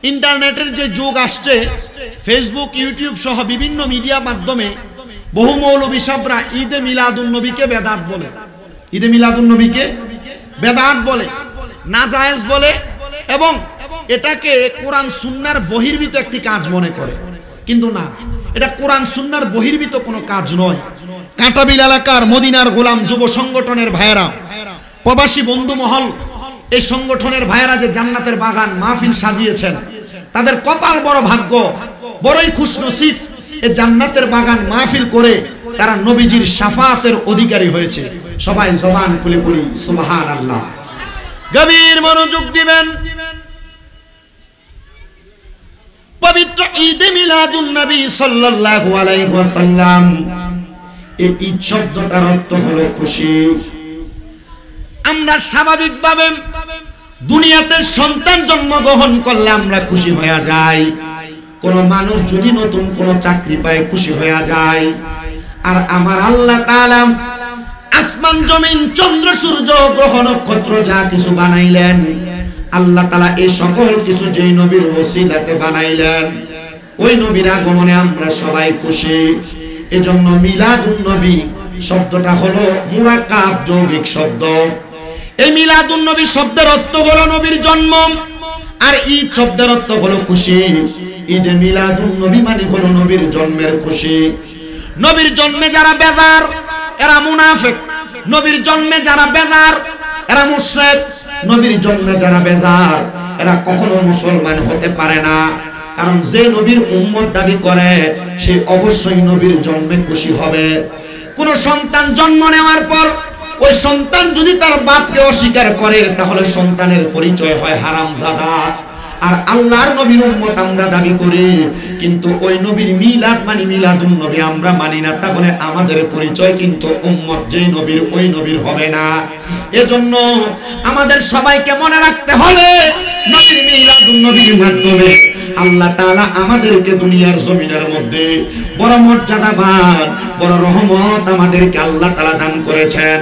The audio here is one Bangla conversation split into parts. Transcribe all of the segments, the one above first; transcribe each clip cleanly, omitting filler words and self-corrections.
ইন্টারনেটের যে যুগ আসছে, ফেসবুক, ইউটিউব সহ বিভিন্ন মিডিয়া মাধ্যমে বহু মৌলবী সাহেবরা ঈদে মিলাদুন নবীকে বেদাত বলে, ঈদে মিলাদুন নবীকে বেদাত বলে, নাজায়েজ বলে এবং এটাকে কোরআন সুন্নাহর বহির্ভূত একটি কাজ মনে করে। কিন্তু না, এটা কোরআন সুন্নাহর বহির্ভূত কোনো কাজ নয়। কাঁটাবিল এলাকার মদিনার গোলাম যুব সংগঠনের ভাইয়েরা, প্রবাসী বন্ধু মহল, এই সংগঠনের ভাইয়েরা যে জান্নাতের বাগান মাহফিল সাজিয়েছেন, তাদের কপাল বড় ভাগ্য, বড়ই খুশনসিব। এই জান্নাতের বাগান মাহফিল করে তারা নবীজির শাফাতের অধিকারী হয়েছে। সবাই জবান খুলে পড়ি সুবহানাল্লাহ। গভীর মনোযোগ দিবেন। পবিত্র ঈদে মিলাদুন নবী সাল্লাল্লাহু আলাইহি ওয়াসাল্লাম, এই ঈদ শব্দটার অর্থ হলো খুশি। আমরা স্বাভাবিকভাবে দুনিয়াতে সন্তান জন্মগ্রহণ করলে আমরা খুশি হয়ে যাই। কোন মানুষ যদি নতুন কোন চাকরি পায় খুশি হয়ে যায়। আর আমার আল্লাহ তাআলা আসমান জমিন চন্দ্র সূর্য গ্রহ নক্ষত্র যা কিছু বানাইলেন, আল্লাহ তাআলা এই সকল কিছু যেই নবীর ওসিলাতে বানাইলেন, ওই নবীর আগমনে আমরা সবাই খুশি। এজন্য মিলাদুন নবী শব্দটা হলো মুরাক্কাব যৌগিক শব্দ। এই মিলাদুন নবী শব্দের অর্থ হলো নবীর জন্ম, আর ঈদ শব্দের অর্থ হলো খুশি। ঈদে মিলাদুন নবী মানে হলো নবীর জন্মের খুশি। নবীর জন্মে যারা বেজার এরা মুনাফিক, নবীর জন্মে যারা বেজার এরা মুশরিক, নবীর জন্মে যারা বেজার এরা কখনো মুসলমান হতে পারে না। কারণ যে নবীর উম্মত দাবি করে সে অবশ্যই নবীর জন্মে খুশি হবে। কোন সন্তান জন্ম নেওয়ার পর ওই সন্তান যদি তার বাপকে অস্বীকার করে তাহলে সন্তানের পরিচয় হয় হারামজাদা। আর আল্লাহর নবীর উম্মত আমরা দাবি করি, কিন্তু ওই নবীর মিলাদ মানে মিলাদুন নবী আমরা মানি না, তাহলে আমাদের পরিচয় কিন্তু উম্মত যেই নবীর ওই নবীর হবে না। এজন্য আমাদের সবাইকে মনে রাখতে হবে, নবীর মিলাদুন নবীর মাধ্যমে আল্লাহ তাআলা আমাদেরকে দুনিয়ার জমিনের মধ্যে বড় মর্যাদাবান, বড় রহমত আমাদেরকে আল্লাহ তাআলা দান করেছেন।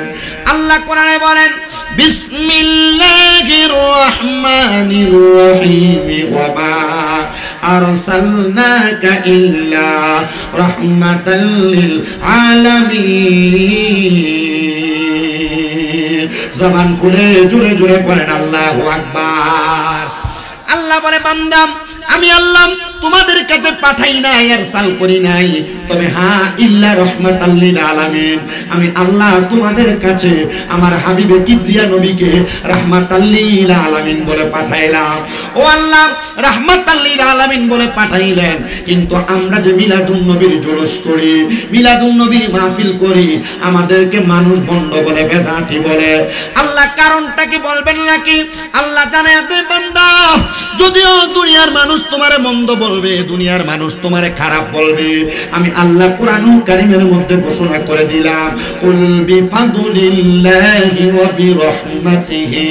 আল্লাহ কোরআনে বলেন, বিসমিল্লাহির রহমানির রহিম ওয়া মা আরসালনাকা ইল্লা রাহমাতাল লিল আলামিন। জবান খুলে জোরে জোরে পড়েন আল্লাহু আকবার। আল্লাহ বলে, বান্দা আমি আল্লাহ তোমাদের কাছে পাঠাই নাই, ইরসাল করি নাই, তবে হ্যাঁ ইল্লা রাহমাতাল লিল আলামিন, আমি আল্লাহ তোমাদের কাছে আমার হাবিবে কিবরিয়া নবীকে রাহমাতাল লিল আলামিন বলে পাঠাইলাম। ও আল্লাহ রাহমাতাল লিল আলামিন বলে পাঠাইলেন, কিন্তু আমরা যে মিলাদুন নবীর জুলুস করি, মিলাদুন নবীর মাহফিল করি, আমাদেরকে মানুষ ভণ্ড বলে, বেদাতি বলে। আল্লাহ কারণটা কি বলবেন নাকি? আল্লাহ জানায় দেন, বান্দা যদিও দুনিয়ার মানুষ তোমারে মন্দ বলবে, দুনিয়ার মানুষ তোমারে খারাপ বলবে, আমি আল্লাহ কোরআনুল কারীমের মধ্যে ঘোষণা করে দিলাম, কুল বিফাদলিল্লাহি ওয়া বিরহমাতিহি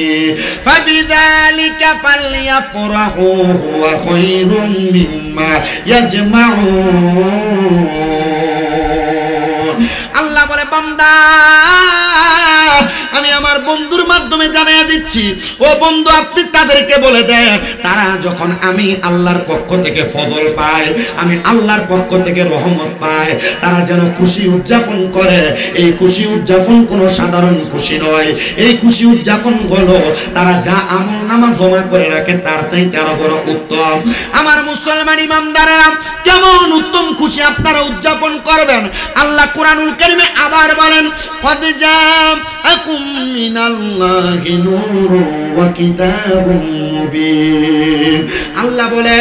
ফাবিযালিকা ফালইফরাহু হুয়া খায়রুম মিম্মা ইয়াজমাউন। আল্লাহ বলে, বান্দা আমি আমার বন্ধুর মাধ্যমে জানিয়ে দিচ্ছি, ও বন্ধু আপনি তাদেরকে বলে দেন, তারা যখন আমি আল্লাহর পক্ষ থেকে ফজল পায়, আমি আল্লাহর পক্ষ থেকে রহমত পায়, তারা যেন খুশি উদযাপন করে। এই খুশি উদযাপন কোনো সাধারণ খুশি নয়, এই খুশি উদযাপন হলো তারা যা আমল নামা জমা করে রাখে তার চাইতে আরো বড় উত্তম। আমার মুসলমান ইমানদারেরা, কেমন উত্তম খুশি আপনারা উদযাপন করবেন? আল্লাহ কোরআনুল কারীমে আবার বলেন, কদ জাআকুম মিনাল্লাহি নূরুন ওয়া কিতাবুম মুবিন। আল্লাহ বলে,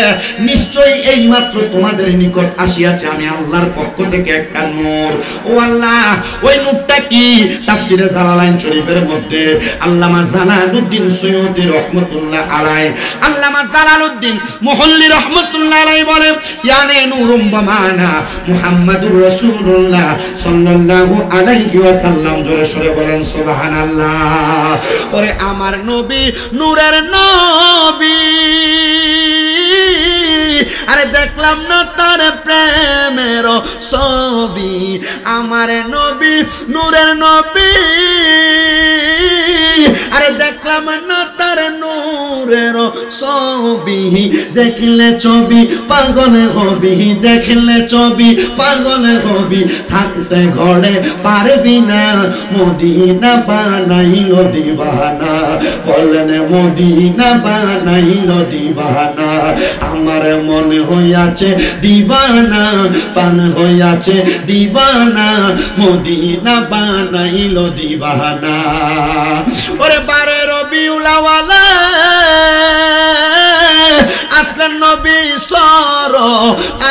নিশ্চয়ই এইমাত্র তোমাদের নিকট আসিয়াছে আমি আল্লাহর পক্ষ থেকে একটা নূর। ও আল্লাহ, ওই নূরটা কি? তাফসীরে জালালাইন শরীফের মধ্যে আল্লামা জালালউদ্দিন সৈয়দী রাহমাতুল্লাহ আলাইহি, আল্লামা জালালউদ্দিন মুহল্লি রাহমাতুল্লাহ আলাইহি বলে, ইয়ানে নূরুম বামানা মুহাম্মাদুর রাসূলুল্লাহ সাল্লাল্লাহু আলাইহি ওয়াসাল্লাম। জোরে সরে বলেন সুবহানাল্লাহ। ওরে আমার নবী নূরের নবী, আরে দেখলাম না তার প্রেমের ছবি, আমার নবী নূরের নবী, আরে দেখলাম না তার নূর নূরের ছবি, দেখলে ছবি পাগল হবি, দেখলে ছবি পাগল হবি, থাকতে ঘরে পারবি না, মদিনা বানাইল দিবানা, বলেন মদিনা বানাইল দিবানা, আমার মনে হইয়াছে দিবানা, পান হইয়াছে দিবানা, মদিনা বানাইল দিবানা। ওরে বারে রবিউল আউয়াল আসলেন নবী সর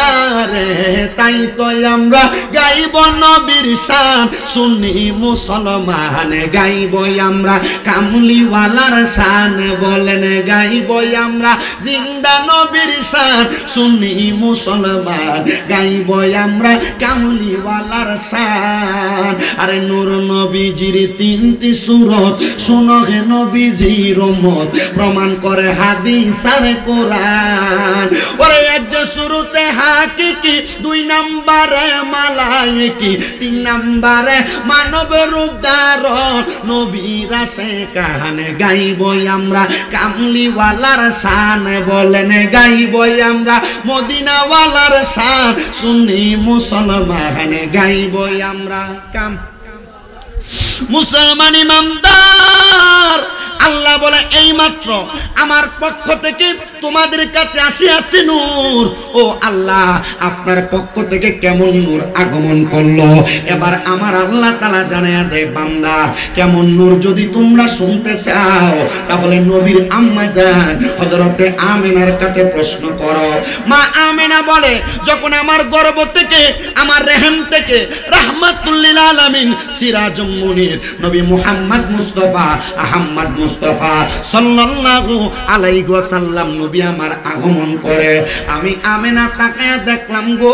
আরে, তাই তো আমরা গাইব নবীর শান, সুন্নি মুসলমান গাইব আমরা কামলিওয়ালার শান, বলেন গাইব আমরা জিন্দা নবীর শান, সুন্নি মুসলমান গাইব আমরা কামলিওয়ালার শান। আরে নূর নবীজির তিনটি সূরত, শুনো হে নবীজির উম্মত, প্রমাণ করে হাদিস আর কোরআন। ওরে এক যে শুরুতে হাকিকি, দুই নম্বরে মালাইকি, তিন নম্বরে মানব রূপ ধারণ, নবীর আসে কানে গাইব আমরা কামলিওয়ালার শান, বলেন গাইব আমরা মদিনাওয়ালার শান, সুন্নি মুসলমান গাইব আমরা কাম মুসলমান ইমানদার। আল্লাহ বলে এই মাত্র আমার পক্ষ থেকে তোমাদের কাছে আসিয়াছে নূর। ও আল্লাহ, আপনার পক্ষ থেকে কেমন নূর আগমন করলো, এবার আমার আল্লাহ তাআলা জানায়া দেয় বান্দা কেমন নূর। যদি তোমরা শুনতে চাও তাহলে নবীর আম্মা জান হযরতে আমিনার কাছে প্রশ্ন করো। মা আমিনা বলে, যখন আমার গর্ভ থেকে, আমার রেহেম থেকে রাহমাতুল লিল আলামিন সিরাজুম মুনির নবী মুহাম্মদ মুস্তাফা আহমদ মুস্তাফা সাল্লাল্লাহু আলাইহি ওয়াসাল্লাম নবী আমার আগমন করে, আমি আমেনা তাকায়া দেখলাম গো,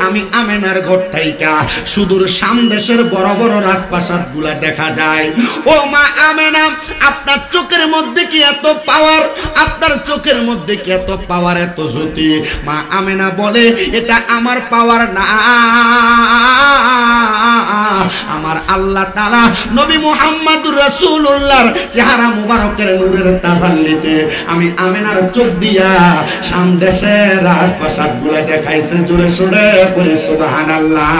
আমি আমেনার ঘর থাইকা সুদূর শাম দেশের বড় বড় রাজপ্রাসাদ গুলা দেখা যায়। ও মা আমেনা, আপনার চোখের মধ্যে কি এত পাওয়ার, আপনার চোখের মধ্যে কি এত পাওয়ার, এত জ্যোতি? মা আমেনা বলে, এটা আমার পাওয়ার না, আমার আল্লাহ তাআলা নবী মুহাম্মদুর রাসূলুল্লাহর চেহারা মুবারকের নূরের তাজাল্লিতে আমি আমিনার চোখ দিয়া শাম দেশের রাজপ্রাসাদগুলো দেখাইছে। জোরে সোরে পড়ি সুবহানাল্লাহ।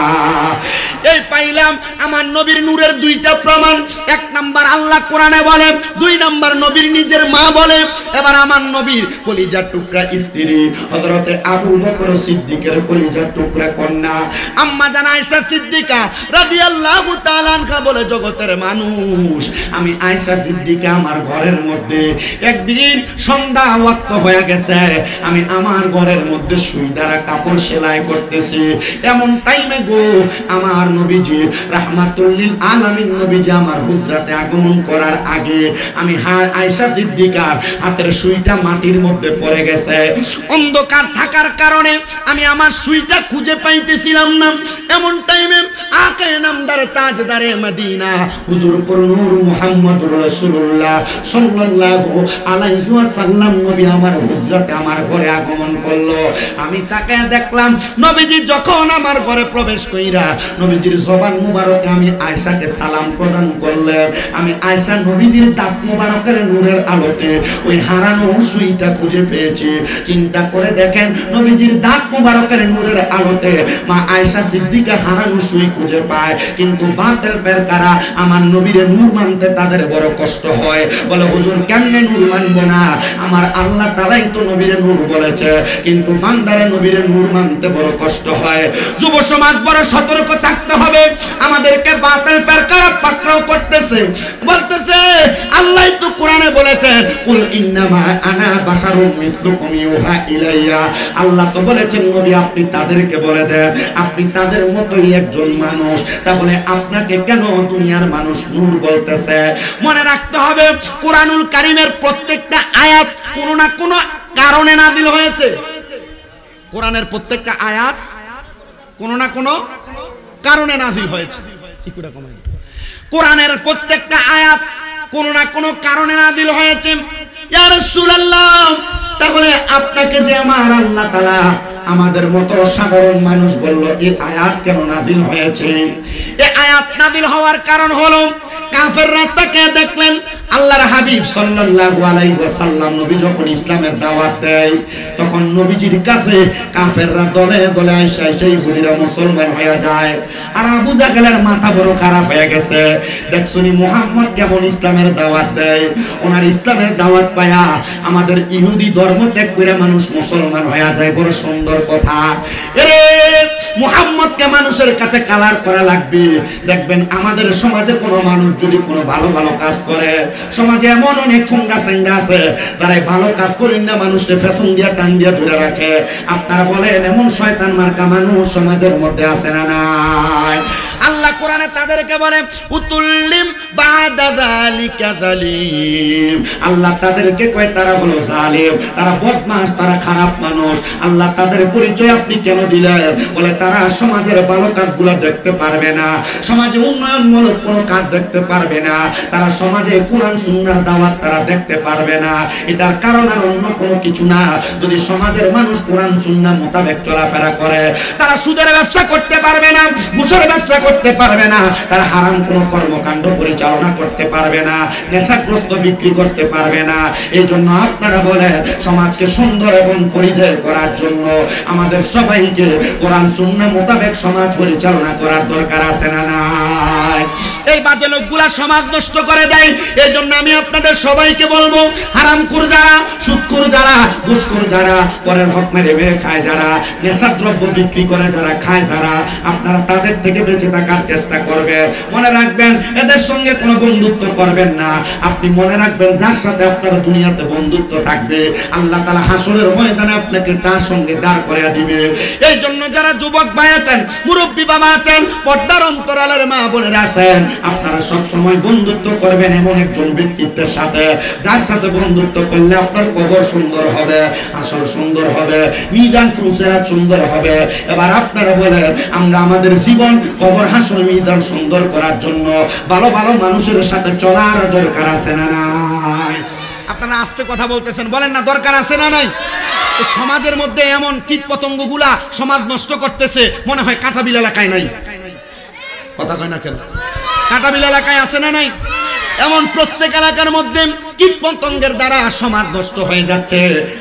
এই পাইলাম আমার নবীর নূরের দুইটা প্রমাণ। এক নাম্বার আল্লাহ কোরআনে বলে, দুই নাম্বার নবীর নিজের মা বলে। এবার আমার নবীর কলিজার টুকরা স্ত্রী হযরতে আবু বকর সিদ্দিকের কলিজার টুকরা কন্যা আম্মা জান আয়েশা সিদ্দিকা রাদিয়াল্লাহু তাআলা আনহা বলে, জগতের মানুষ, আমি আয়েশা সিদ্দিকা আমার ঘরের মধ্যে একদিন সন্ধ্যা ওয়াক্ত হয়ে গেছে, আমি আমার ঘরের মধ্যে সুই দ্বারা কাপড় সেলাই করতেছি। এমন টাইমে গো আমার নবীজি রাহমাতুল লিল আলামিন নবীজি আমার হুজরাতে আগমন করার আগে আমি আয়েশা সিদ্দিকার হাতের সুইটা মাটির মধ্যে পড়ে গেছে। অন্ধকার থাকার কারণে আমি আমার সুইটা খুঁজে পাইতেছিলাম না। এমন টাইমে আকে নামদারে তাজদারে মদিনা হুজুর পর নূর মুহাম্মদুর রাসূলুল্লাহ সাল্লাল্লাহু আলাইহি ওয়াসাল্লাম নবী আমার হুজরাতে আমার ঘরে আগমন করলো। আমি তাকে দেখলাম নবীজি যখন আমার ঘরে প্রবেশ কইরা নবীজির জবান মুবারকে আমি আয়েশাকে সালাম প্রদান করলেন। আমি আয়েশা নবীজির দাঁত মুবারকের নূরের আলোতে ওই হারানো সুইটা খুঁজে পেয়েছি। চিন্তা করে দেখেন, নবীজির দাঁত মুবারকের নূরের আলোতে মা আয়েশা সিদ্দিকা হারানো সুই খুঁজে পায়, কিন্তু বাতিল ফেরকারা আমার নবীরে নূর মানতে তাদের বড় কষ্ট হয়। বলে, হুজুর কেমনে নূর মানব না? আমার আল্লাহ তাআলাই তো নবীরে নূর বলেছে, কিন্তু বান্দারে নবীরে নূর মানতে বড় কষ্ট হয়। যুব সমাজ বড় সতর্ক থাকতে হবে। আমাদেরকে বাতিল ফেরকারা পাকড়াও করতেছে, বলতেছে আল্লাহ তো কোরআনে বলেছেন, কুল ইন্নামা আনা বাশারুম মিসলুকুম ইউহা ইলাইয়া। আল্লাহ তো বলেছেন নবী আপনি তাদেরকে বলে দেন আপনি তাদের মতোই একজন মানুষ। তাহলে আপনাকে কেন দুনিয়ার মানুষ নূর বলতেছে? মনে রাখতে হবে, কোরআনুল কারীমের প্রত্যেকটা আয়াত কোনো না কোনো কারণে নাযিল হয়েছে। কোরআনের প্রত্যেকটা আয়াত কোনো না কোনো কারণে নাযিল হয়েছে। কোরআনের প্রত্যেকটা আয়াত কোনো না কোনো কারণে নাযিল হয়েছে। ইয়া রাসূলুল্লাহ, তাহলে আপনাকে যে আমার আল্লাহ তাআলা আমাদের মতো সাধারণ মানুষ বলল, এই আয়াত কেন নাযিল হয়েছে? এই আয়াত নাযিল হওয়ার কারণ হলো কাফেররা তাকে দেখলেন আল্লাহর হাবিব সাল্লাল্লাহু আলাইহি ওয়াসাল্লাম নবী যখন ইসলামের দাওয়াত দেয় তখন নবীজির কাছে কাফেররা দলে দলে আইসা সেই ইহুদিরা মুসলমান হয়ে যায়। আর আবু জাহেলের মাথা বড় খারাপ হয়ে গেছে, দেখছনি মুহাম্মদ কেমন ইসলামের দাওয়াত দেয়, ওনার ইসলামের দাওয়াত পায়া আমাদের ইহুদি ধর্ম ত্যাগ করে মানুষ মুসলমান হয়ে যায়। বড় সুন্দর কথা। এরে মুহাম্মদকে মানুষের কাছে কালার করা লাগবে। দেখবেন আমাদের সমাজে কোনো মানুষ যদি কোনো ভালো ভালো কাজ করে, সমাজে এমন অনেক ফুঙ্গা সাঙ্গা আছে তারা ভালো কাজ করেন না, মানুষকে ফ্যাশন দিয়া টান দিয়া ধরে রাখে। আপনারা বলেন এমন শয়তান মার্কা মানুষ সমাজের মধ্যে আছে না নাই? আল্লাহ কোরআনে তাদেরকে বলে উতুল্লিম বাদা যালিকা জালিম। আল্লাহ তাদেরকে কয় তারা হলো জালিম, তারা বদমাশ, তারা খারাপ মানুষ। আল্লাহ তাদের পরিচয় আপনি কেন দিলেন? বলে তারা সমাজের ভালো কাজগুলো দেখতে পারবে না, সমাজে উন্নয়নমূলক কোনো কাজ দেখতে পারবে না, তারা সমাজে কোরআন সুন্নাহর দাওয়াত তারা দেখতে পারবে না। এটার কারণ আর অন্য কোনো কিছু না। যদি সমাজের মানুষ কোরআন সুন্নাহ মোতাবেক চলাফেরা করে, তারা সুদের ব্যবসা করতে পারবে না, ঘুষের ব্যবসা করতে পারবে না, তারা হারাম কোনো কর্মকাণ্ড পরিচালনা করতে পারবে না, নেশাগ্রস্ত বিক্রি করতে পারবে না। এই জন্য আপনারা বলে সমাজকে সুন্দর এবং পরিধেয় করার জন্য আমাদের সবাইকে কোরআন সুন্নাহ মোতাবেক সমাজ পরিচালনা করার দরকার আছে না নাই? এই বাজে লোকগুলা সমাজ নষ্ট করে দেয়। এই জন্য আমি আপনাদের সবাইকে বলবো, হারামখোর যারা, সুদখোর যারা, ঘুষখোর যারা, পরের হক মেরে মেরে খায় যারা, নেশাদ্রব্য বিক্রি করে যারা খায় যারা, আপনারা তাদের থেকে বেঁচে থাকার চেষ্টা করবেন। মনে রাখবেন এদের সঙ্গে কোনো বন্ধুত্ব করবেন না। আপনি মনে রাখবেন যার সাথে আপনার দুনিয়াতে বন্ধুত্ব থাকবে আল্লাহ তাআলা হাসরের ময়দানে আপনাকে তার সঙ্গে দাঁড় করিয়ে দিবে। এই জন্য যারা যুবক ভাই আছেন, মুরব্বী বাবা আছেন, পর্দার অন্তরালের মা বোনেরা আছেন, আপনারা সব সময় বন্ধুত্ব করবেন এমন একজন ব্যক্তিত্বের সাথে যার সাথে বন্ধুত্ব করলে আপনার কবর সুন্দর হবে, হাসর সুন্দর হবে, মিজান ফুলসিরাত সুন্দর হবে। এবার আপনারা বলেন আমরা আমাদের জীবন, কবর, হাসর, মিজান সুন্দর করার জন্য ভালো ভালো মানুষের সাথে চলার দরকার আছে না নাই? আপনারা আস্তে কথা বলতেছেন, বলেন না দরকার আছে না নাই? সমাজের মধ্যে এমন কীট পতঙ্গগুলা সমাজ নষ্ট করতেছে, মনে হয় কাঁটাবিল এলাকায় নাই। কথা কয় না কেন? কাঁটাবিল এলাকায় আছে না নাই? এমন প্রত্যেক এলাকার মধ্যে কীট পতঙ্গের দ্বারা সমাজ নষ্ট হয়ে যাচ্ছে।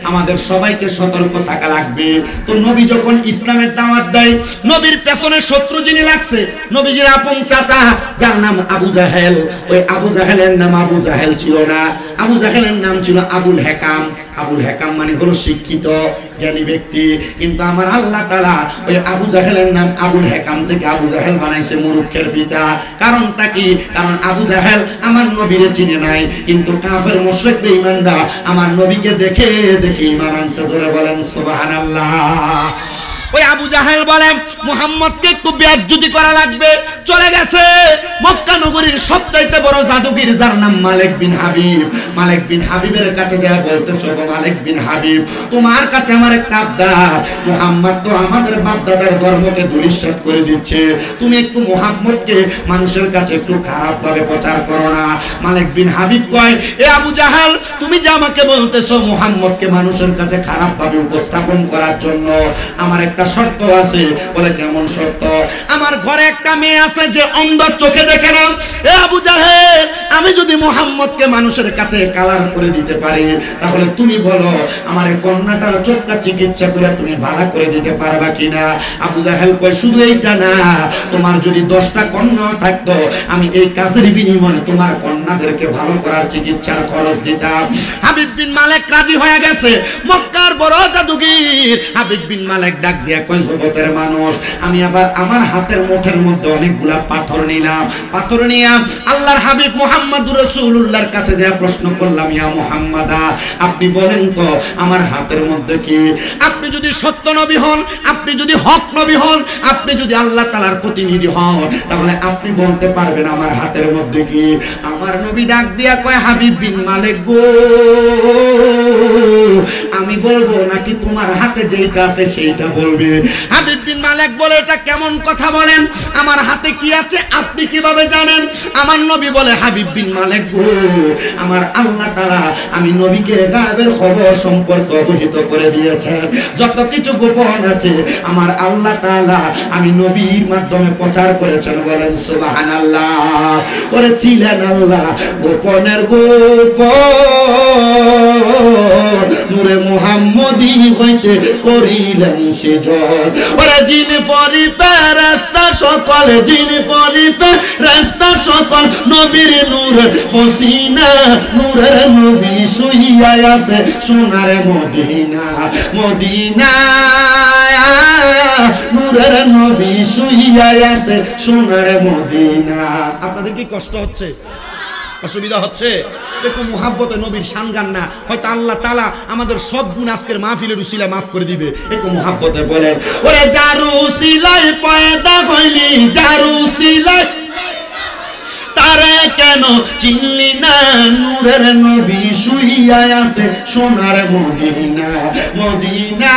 আমাদের সবাইকে সতর্ক থাকা লাগবে। তো নবী যখন ইসলামের দাওয়াত দেয়, নবীর পেছনে শত্রু যিনি লাগছে, নবীজির আপন চাচা যার নাম আবু জাহেল, ওই আবু জাহেলের নাম আবু জাহেল ছিল না, আবু জাহেলের নাম ছিল আবুল হেকাম। আবুল হেকাম মানে হলো শিক্ষিত জ্ঞানী ব্যক্তি। কিন্তু আমার আল্লাহ তাআলা ওই আবু জাহেলের নাম আবুল হেকাম থেকে আবু জাহেল বানাইছে মূর্খের পিতা। কারণটা কি? কারণ আবু জাহেল আমার নবীরে চিনে নাই, কিন্তু কাফের মুশরিক বেঈমানরা আমার নবীকে দেখে দেখে ঈমান আনছে। জোরে বলেন সুবহানাল্লাহ। ওই আবু জাহেল বলে মুহাম্মদকে একটু বেয়াজ্জতি করা লাগবে, চলে গেছে মক্কা নগরীর সবচাইতে বড় জাদুগির যার নাম মালিক বিন হাবিব। মালিক বিন হাবিবের কাছে যা বলতেছো, গো মালিক বিন হাবিব, তোমার কাছে আমার একটা আবদার, মুহাম্মদ তো আমাদের বাপ দাদার ধর্মকে ধূলিসাৎ করে দিচ্ছে, তুমি একটু মুহাম্মদকে মানুষের কাছে একটু খারাপ ভাবে প্রচার করো না। মালিক বিন হাবিব কয়, এ আবু জাহেল, তুমি যে আমাকে বলতেছো মুহাম্মদকে মানুষের কাছে খারাপ ভাবে উপস্থাপন করার জন্য, আমার একটা শর্ত আছে। বলে কেমন শর্ত? আমার ঘরে একটা মেয়ে আছে যে অন্ধ, চোখে দেখে না। এ আবু জাহেল, আমি যদি মুহাম্মদকে মানুষের কাছে কালার করে দিতে পারি, তাহলে তুমি বলো আমার এই কন্যাটার চোখটা চিকিৎসা করে তুমি ভালো করে দিতে পারবা কিনা? আবু জাহেল কয়, শুধু এইটা না, তোমার যদি 10টা কন্যা থাকতো, আমি এই কাজের বিনিময়ে তোমার কন্যাদেরকে ভালো করার চিকিৎসার খরচ দিতাম। হাবিব বিন মালিক রাজি হয়ে গেছে। মক্কার বড় জাদুগীর হাবিব বিন মালিক ডাক দিয়া কয়, জগতের মানুষ, আমি আবার আমার হাতের মুঠের মধ্যে অনেকগুলা পাথর নিলাম। পাথর নিয়ে আল্লাহর হাবিব মুহাম্মদুর রাসূলুল্লাহর কাছে যা প্রশ্ন করলাম, ইয়া মুহাম্মাদা, আপনি বলেন তো আমার হাতের মধ্যে কি? আপনি যদি সত্য নবী হন, আপনি যদি হক নবী হন, আপনি যদি আল্লাহ তাআলার প্রতিনিধি হন, তাহলে আপনি বলতে পারবেন আমার হাতের মধ্যে কি? আমার নবী ডাক দিয়া কয়, হাবিব বিন মালিক গো, আমি বলবো নাকি তোমার হাতে যেটা আছে সেইটা বলবে? হাবিব বিন মালিক বলে, এটা কেমন কথা বলেন? আমার হাতে কি আছে আপনি কিভাবে জানেন? আমার নবী বলে, হাবিব বিন মালিক গো, আমার আল্লাহ তাআলা আমি নবীকে গায়েবের খবর সম্পর্কে অবহিত করে দিয়েছেন। যত কিছু গোপন আছে আমার আল্লাহ তাআলা আমি নবীর মাধ্যমে প্রচার করেছেন। বলেন সুবহানাল্লাহ। করেছিলেন আল্লাহ গোপনের গোপন নূরে মুহাম্মদী হইতে করিলেন সৃজন। ওরে জিন পরি ফেরেশতা সকল জিন পরি ফেরেশতা সকল নবীর নূর ফসিনা নূরের নবী শুইয়া আছে সোনার মদিনা মদিনা নূরের নবী শুইয়া আছে সোনার মদিনা। আপনাদের কি কষ্ট হচ্ছে, অসুবিধা হচ্ছে? দেখো মুহাব্বতে নবীর শান গান না, হয়তো আল্লাহ তাআলা আমাদের সব গুণ আজকের মাহফিলের উসিলা মাফ করে দিবে। একটু মুহাব্বতে বলেন ওরে যার উসিলায় পয়দা হইলি যার উসিলায় তারে কেন চিনলি না নূরের নবী শুইয়া আছে সোনার মদিনা মদিনা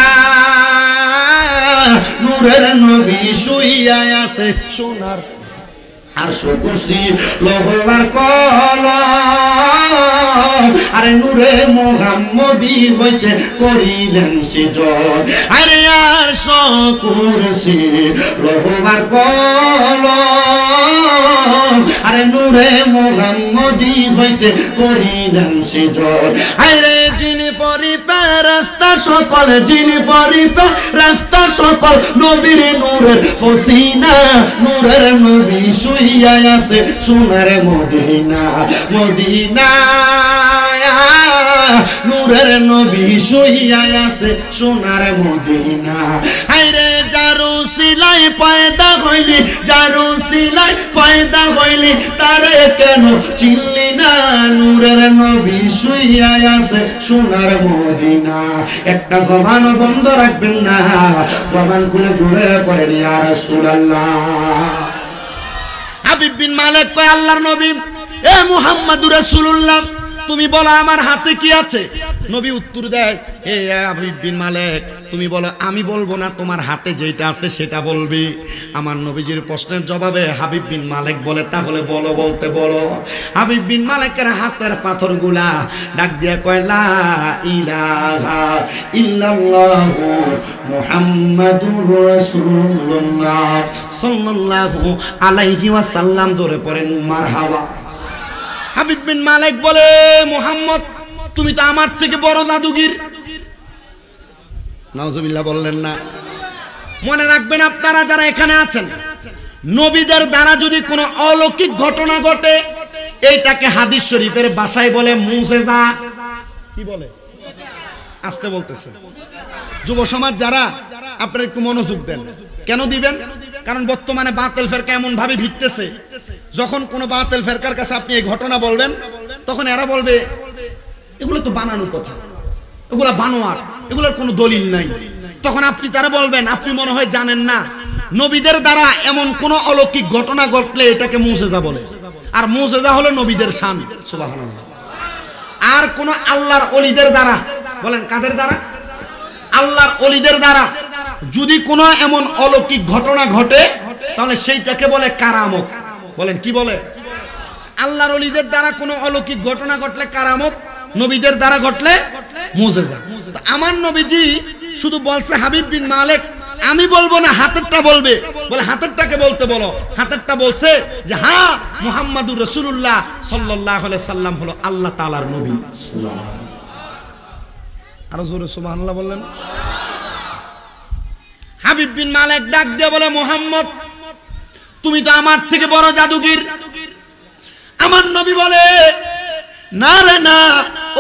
নূরের নবী শুইয়া আছে সোনার আর সুকুসি লোহার কলম আরে নূরে মুহাম্মদী হইতে করিলেন সৃজন। আরে আর সুকুসি লোহার কলম আরে নূরে মুহাম্মদী হইতে করিলেন সৃজন। আরে জিনি পরি ফেরেশতা সকল জিনি পরি ফেরেশতা সকল নবীর নূরের ফসিনা নূরের নবী শুইয়া আছে সোনার মদিনা মদিনা নূরের নবী শুইয়া আছে সোনার মদিনা। আরে যারু সিলাই পয়দা হইলি যারু সিলাই পয়দা হইলি তারে কেন চিনলি না নূরের নবী শুইয়া আছে সোনার মদিনা। একটা জবান বন্ধ রাখবেন না, জবান খুলে জুড়ে পড়েন ইয়া রাসূলুল্লাহ। হাবিব বিন মালিক কয় আল্লাহর নবী এ মুহাম্মদুর রাসূলুল্লাহ তুমি বলো আমার হাতে কি আছে? নবী উত্তর দেয় হে হাবিব বিন মালিক তুমি বলো। আমি বলবো না, তোমার হাতে যেটা আছে সেটা বলবি। আমার নবীজির প্রশ্নের জবাবে হাবিব বিন মালিক বলে তাহলে বলো বলতে বলো। হাবিব বিন মালিকের হাতের পাথরগুলা ডাক দিয়া কয় লা ইলাহা ইল্লাল্লাহু মুহাম্মাদুর রাসূলুল্লাহ সাল্লাল্লাহু আলাইহি ওয়াসাল্লাম। ধরে পড়েন মারহাবা। হাবিব বিন মালিক বলে মুহাম্মদ তুমি তো আমার থেকে বড় জাদুগির। নাউজুবিল্লাহ বললেন না। মনে রাখবেন আপনারা যারা এখানে আছেন, নবীদের দ্বারা যদি কোনো অলৌকিক ঘটনা ঘটে এইটাকে হাদিস শরীফের ভাষায় বলে মুজিজা। কি বলে? আস্তে বলতেছে। যুব সমাজ যারা আপনারা একটু মনোযোগ দেন। কেন দিবেন? কারণ বর্তমানে বাতিল ফেরকা এমন ভাবে ভিড়তেছে, যখন কোনো বাতিল ফেরকার কাছে আপনি এই ঘটনা বলবেন তখন এরা বলবে এগুলো তো বানানো কথা, এগুলো বানোয়ার, এগুলোর কোনো দলিল নাই। তখন আপনি তারা বলবেন আপনি মনে হয় জানেন না নবীদের দ্বারা এমন কোন অলৌকিক ঘটনা ঘটলে এটাকে মুজিজা বলে। আর মুজিজা হলো নবীদের শান। সুবহানাল্লাহ। আর কোন আল্লাহর ওলিদের দ্বারা, বলেন কাদের দ্বারা? আল্লাহর ওলিদের দ্বারা যদি কোনো এমন অলৌকিক ঘটনা ঘটে তাহলে সেইটাকে বলে কারামত। বলেন কি বলে? আল্লাহর ওলিদের দ্বারা কোনো অলৌকিক ঘটনা ঘটলে কারামত, নবীদের দ্বারা ঘটলে মুজিজা। তো আমার নবীজি শুধু বলছে হাবিব বিন মালিক আমি বলবো না, হাতেরটা বলবে। বলে হাতেরটাকে বলতে বলো। হাতেরটা বলছে যে হ্যাঁ মুহাম্মাদুর রাসূলুল্লাহ সাল্লাল্লাহু আলাইহি সাল্লাম হলো আল্লাহ তাআলার নবী। আর জোরে সুবহানাল্লাহ বললেন। হাবিব বিন মালিক ডাক দিয়ে বলে মুহাম্মদ তুমি তো আমার থেকে বড় জাদুগির। আমার নবী বলে না রে না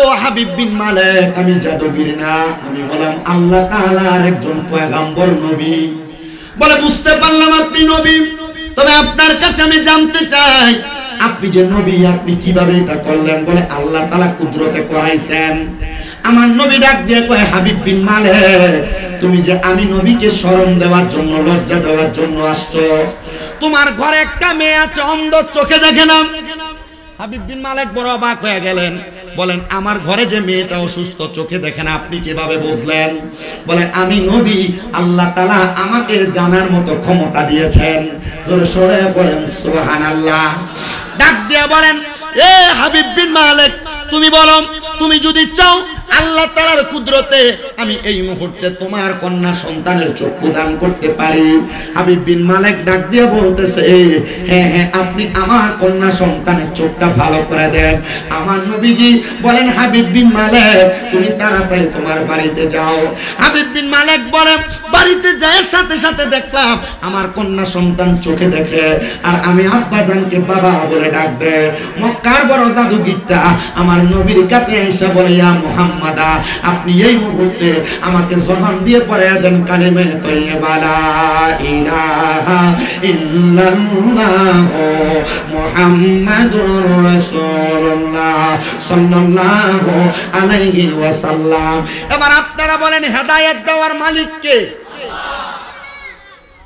ও হাবিব বিন মালিক আমি জাদুগির না, আমি হলাম আল্লাহ তাআলার একজন পয়গম্বর নবী। বলে বুঝতে পারলাম আপনি নবী, তবে আপনার কাছে আমি জানতে চাই আপনি যে নবী আপনি কিভাবে এটা করলেন? বলে আল্লাহ তাআলা কুদরতে করাইছেন। আমার নবী ডাক দিয়ে কয় হাবিব বিন মালিক তুমি যে আমি নবীকে শরম দেওয়ার জন্য লজ্জা দেওয়ার জন্য আসছো, তোমার ঘরে একটা মেয়ে আছে অন্ধ, চোখে দেখে না। হাবিব বিন মালিক বড় অবাক হয়ে গেলেন। বলেন আমার ঘরে যে মেয়েটা অসুস্থ চোখে দেখে না আপনি কিভাবে বুঝলেন? বলে আমি নবী, আল্লাহ তাআলা আমাকে জানার মতো ক্ষমতা দিয়েছেন। জোরে সরে পড়েন সুবহানাল্লাহ। ডাক দিয়ে বলেন এ হাবিব বিন মালিক তুমি বলো তুমি যদি চাও আল্লাহ তাআলার কুদরতে আমি এই মুহূর্তে তোমার কন্যা সন্তানের চক্ষু দান করতে পারি। হাবিব বিন মালিক ডাক দিয়ে বলতেছে, হ্যাঁ হ্যাঁ, আপনি আমার কন্যা সন্তানের চোখটা ভালো করে দেন। আমার নবীজি বলেন, হাবিব বিন মালিক তুমি তাড়াতাড়ি তোমার বাড়িতে যাও। হাবিব বিন মালিক বলেন, বাড়িতে যাওয়ার সাথে সাথে দেখলাম আমার কন্যা সন্তান চোখে দেখে, আর আমি আব্বাজানকে বাবা বলে ডাক দেয়। মক্কার বড় জাদুগিরটা আমার নবীর কাছে এসে বলে, ইয়া মুহাম্মাদা, আপনি এই মুহূর্তে আমাকে জবান দিয়ে পড়ে দেন কালিমে তাইয়্যিবা লা ইলাহা ইল্লাল্লাহ মুহাম্মাদুর রাসূলুল্লাহ সাল্লাল্লাহু আলাইহি ওয়াসাল্লাম। এবার আপনারা বলেন, হেদায়েত দেওয়ার মালিক কে?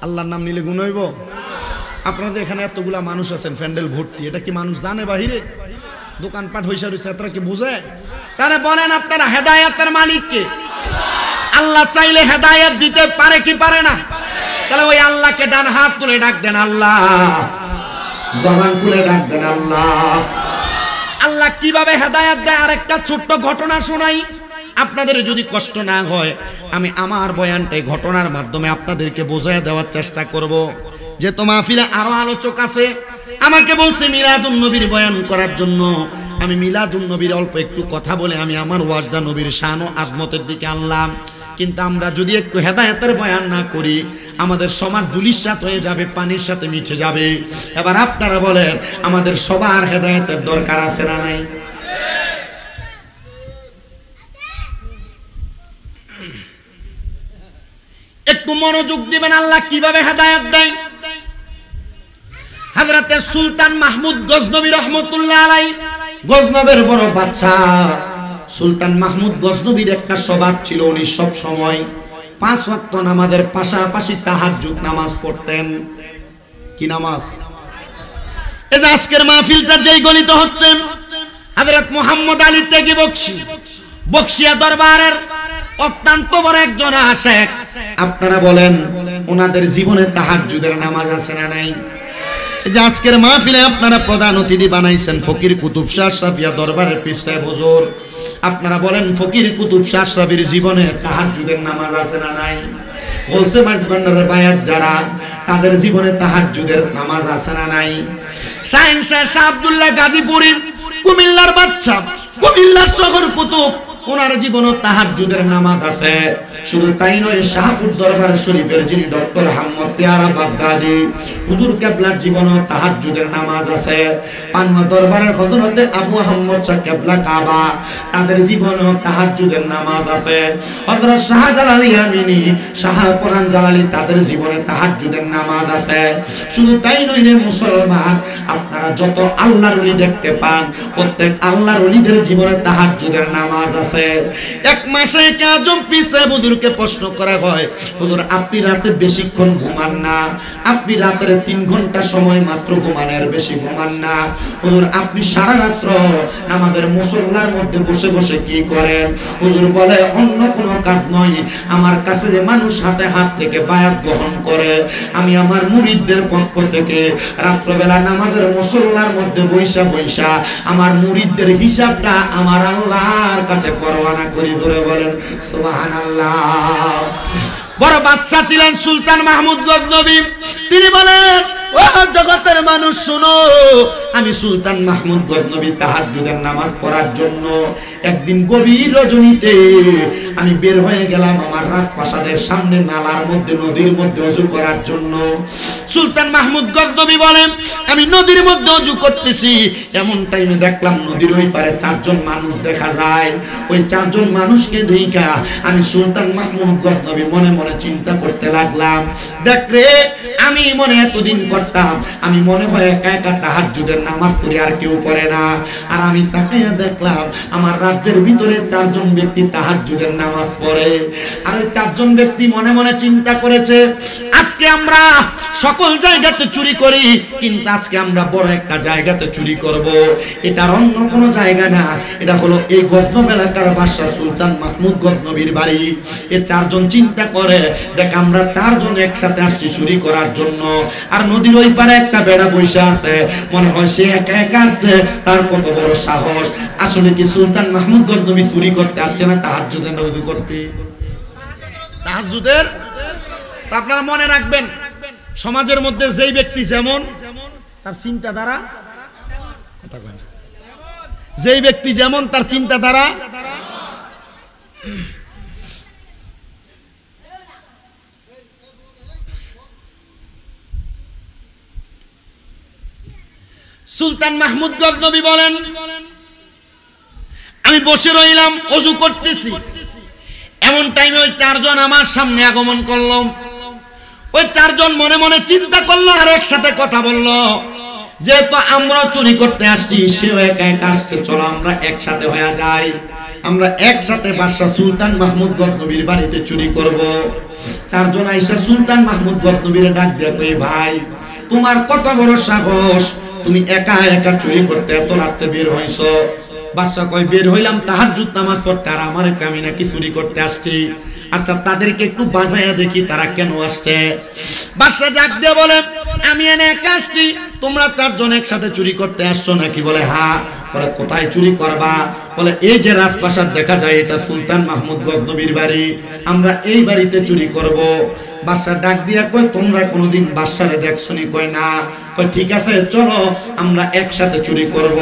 আল্লাহর নাম নিলে গুণ হইব? আপনাদের এখানে এতগুলা মানুষ আছেন, প্যান্ডেল ভর্তি, এটা কি মানুষ জানে বাহিরে? দোকানপাট হইসা রইছে, এতটা কি বুঝে? তাহলে বলেন আপনারা, হেদায়েতের মালিক কে? আল্লাহ চাইলে হেদায়েত দিতে পারে কি পারে না? তাহলে ওই আল্লাহকে ডান হাত তুলে ডাক দেন আল্লাহ, জবান খুলে ডাক দেন আল্লাহ। আল্লাহ কিভাবে হেদায়েত দেয় আরেকটা ছোট্ট ঘটনা শোনাই। আপনাদের যদি কষ্ট না হয়, আমি আমার বয়ানটাই ঘটনার মাধ্যমে আপনাদেরকে বোঝায় দেওয়ার চেষ্টা করব। যেহেতু মাহফিলে আরো আলোচক আছে, আমাকে বলছে মিলাদুন নবীর বয়ান করার জন্য। আমি মিলাদুন নবীর অল্প একটু কথা বলে আমি আমার ওয়াজটা নবীর শান ও আজমতের দিকে আনলাম। কিন্তু আমরা যদি একটু হেদায়েতের বয়ান না করি, আমাদের সমাজ দুলিশাত হয়ে যাবে, পানির সাথে মিশে যাবে। এবার আপনারা বলেন, আমাদের সবার হেদায়েতের দরকার আছে না নাই? একটু মনোযোগ দিবেন, আল্লাহ কিভাবে হেদায়েত দেয়। হযরতে সুলতান মাহমুদ গজনবী রাহমাতুল্লাহ আলাইহি, গজনবের বড় বাদশা সুলতান মাহমুদ গজনবীর একটা স্বভাব ছিল, উনি সব সময় 5 ওয়াক্ত নামাজের পাশাপাশি তাহাজ্জুদ নামাজ পড়তেন। কি নামাজ? এই যে আজকের মাহফিলটা যেই গলিত হচ্ছে, হযরত মুহাম্মদ আলী তেগি বকশী, বকশিয়া দরবারের অত্যন্ত বড় একজন আশেক। আপনারা বলেন, ওনাদের জীবনে তাহাজ্জুদের নামাজ আছে না নাই? যে আজকের মাহফিলে আপনারা প্রধান অতিথি বানাইছেন ফকির কুতুব শাহ আশরাফিয়া দরবারের পীর সাহেব হুজুর। আপনারা বলেন, ফকির কুতুব শাহ আশরাফির জীবনে তাহাজ্জুদের নামাজ আছে না নাই? গৌসে মাঝবান্ডারের বায়াত যারা, তাদের জীবনে তাহাজ্জুদের নামাজ আছে না নাই? শাহিন শাহ আব্দুল্লাহ গাজীপুরী, কুমিল্লার বাদশা, কুমিল্লার শহর কুতুব, ওনার জীবনে তাহাজ্জুদের নামাজ আছে। শুধু তাই নয়, শাহপুর দরবার শরীফের যিনি ডক্টর হাম্মদ পেয়ারা বাগদাদি হুজুর কেবলার জীবনে তাহাজ্জুদের নামাজ আছে। পানুয়া দরবারের হযরতে আবু আহমদ শাহ কেবলা কাবা, তাদের জীবনে তাহাজ্জুদের নামাজ আছে। হযরত শাহজালাল ইয়ামিনী, শাহপুরান জালালি, তাদের জীবনে তাহাজ্জুদের নামাজ আছে। শুধু তাই নয় রে মুসলমান, আপনারা যত আল্লাহর ওলি দেখতে পান, প্রত্যেক আল্লাহর ওলিদের জীবনে তাহাজ্জুদের নামাজ আছে। এক মাসে কাজম পিছে হুজুরকে প্রশ্ন করা হয়, হুজুর আপনি রাতে বেশিক্ষণ ঘুমান না, আপনি রাতের 3 ঘন্টা সময় মাত্র ঘুমান, এর বেশি ঘুমান না। হুজুর আপনি সারা রাত্র আমাদের মুসল্লার মধ্যে বসে বসে কি করেন? হুজুর বলে, অন্য কোনো কাজ নয়, আমার কাছে যে মানুষ হাতে হাত থেকে বায়াত গ্রহণ করে, আমি আমার মুরিদদের পক্ষ থেকে রাত্রবেলা নামাজের মুসল্লার মধ্যে বৈশা বৈশা আমার মুরিদদের হিসাবটা আমার আল্লাহর কাছে পরোয়ানা করি। ধরে বলেন সুবহানাল্লাহ। বড় বাদশা ছিলেন সুলতান মাহমুদ গজনবী। তিনি বলেন, ও জগতের মানুষ শুনো, আমি সুলতান মাহমুদ গজনবী তাহাজ্জুদের নামাজ পড়ার জন্য একদিন গভীর রজনীতে আমি বের হয়ে গেলাম আমার রাজপ্রাসাদের সামনে নালার মধ্যে, নদীর মধ্যে ওযু করার জন্য। সুলতান মাহমুদ গজনবী বলেন, আমি নদীর মধ্যে ওযু করতেছি, এমন টাইমে দেখলাম নদীর ওই পারে 4 জন মানুষ দেখা যায়। ওই 4 জন মানুষকে দেখা আমি সুলতান মাহমুদ গজনবী মনে মনে চিন্তা করতে লাগলাম, দেখ রে, আমি মনে এতদিন করতাম, আমি মনে হয় একা একা তাহাজ্জুদের নামাজ পড়ি, আর কেউ পড়ে না। আর আমি তাকাইয়া দেখলাম আমার রাজ্যের ভিতরে 4 জন ব্যক্তি তাহাজ্জুদের নামাজ পড়ে। আর ওই 4 জন ব্যক্তি মনে মনে চিন্তা করেছে, আজকে আমরা সকল জায়গাতে চুরি করি, কিন্তু আজকে আমরা বড় একটা জায়গাতে চুরি করব। এটার অন্য কোনো জায়গা না, এটা হলো এই গজনব এলাকার বাদশা সুলতান মাহমুদ গজনবীর বাড়ি। এই চারজন চিন্তা করে, দেখ আমরা চারজন একসাথে আসছি চুরি করার জন্য, আর নদীর ওই পারে একটা বেড়া বৈশা আছে, মনে হয় সে একা একা আসছে, তার কত বড় সাহস। আসলে কি সুলতান মাহমুদ গজনবী চুরি করতে আসছে না তাহাজ্জুদের ওযু করতে? তাহাজ্জুদের। আপনারা মনে রাখবেন, সমাজের মধ্যে যেই ব্যক্তি যেমন তার চিন্তাধারা, কথা কয় না, যেই ব্যক্তি যেমন তার চিন্তাধারা। সুলতান মাহমুদ গজনবী বলেন, আমি বসে রইলাম, ওযু করতেছি, এমন টাইমে ওই চারজন আমার সামনে আগমন করলো। ওই চারজন মনে মনে চিন্তা করলো আর একসাথে কথা বললো, যেহেতু আমরা চুরি করতে আসছি, সেও একা একা আসছে, চলো আমরা একসাথে হয়ে যাই, আমরা একসাথে বাদশা সুলতান মাহমুদ গজনবীর বাড়িতে চুরি করব। চারজন আইসা সুলতান মাহমুদ গজনবীর ডাক দিয়ে কই, ভাই তোমার কত বড় সাহস, তুমি একা একা চুরি করতে এত রাত্রে বের হইছো? বাদশা কয়, বের হইলাম তাহাজ্জুদ নামাজ পড়তে, আর আমারে আমি নাকি চুরি করতে আসছি। আচ্ছা তাদেরকে একটু বাজায়া দেখি তারা কেন আসছে। বাদশা ডাক দিয়ে বলে, আমি এনে একা আসছি, তোমরা চারজন একসাথে চুরি করতে আসছো নাকি? বলে হ্যাঁ। বলে কোথায় চুরি করবা? বলে এই যে রাজপ্রাসাদ দেখা যায়, এটা সুলতান মাহমুদ গজনবীর বাড়ি, আমরা এই বাড়িতে চুরি করব। বাদশা ডাক দিয়া কয়, তোমরা কোনোদিন বাদশারে দেখছনি? কয় না। কয় ঠিক আছে, চলো আমরা একসাথে চুরি করব,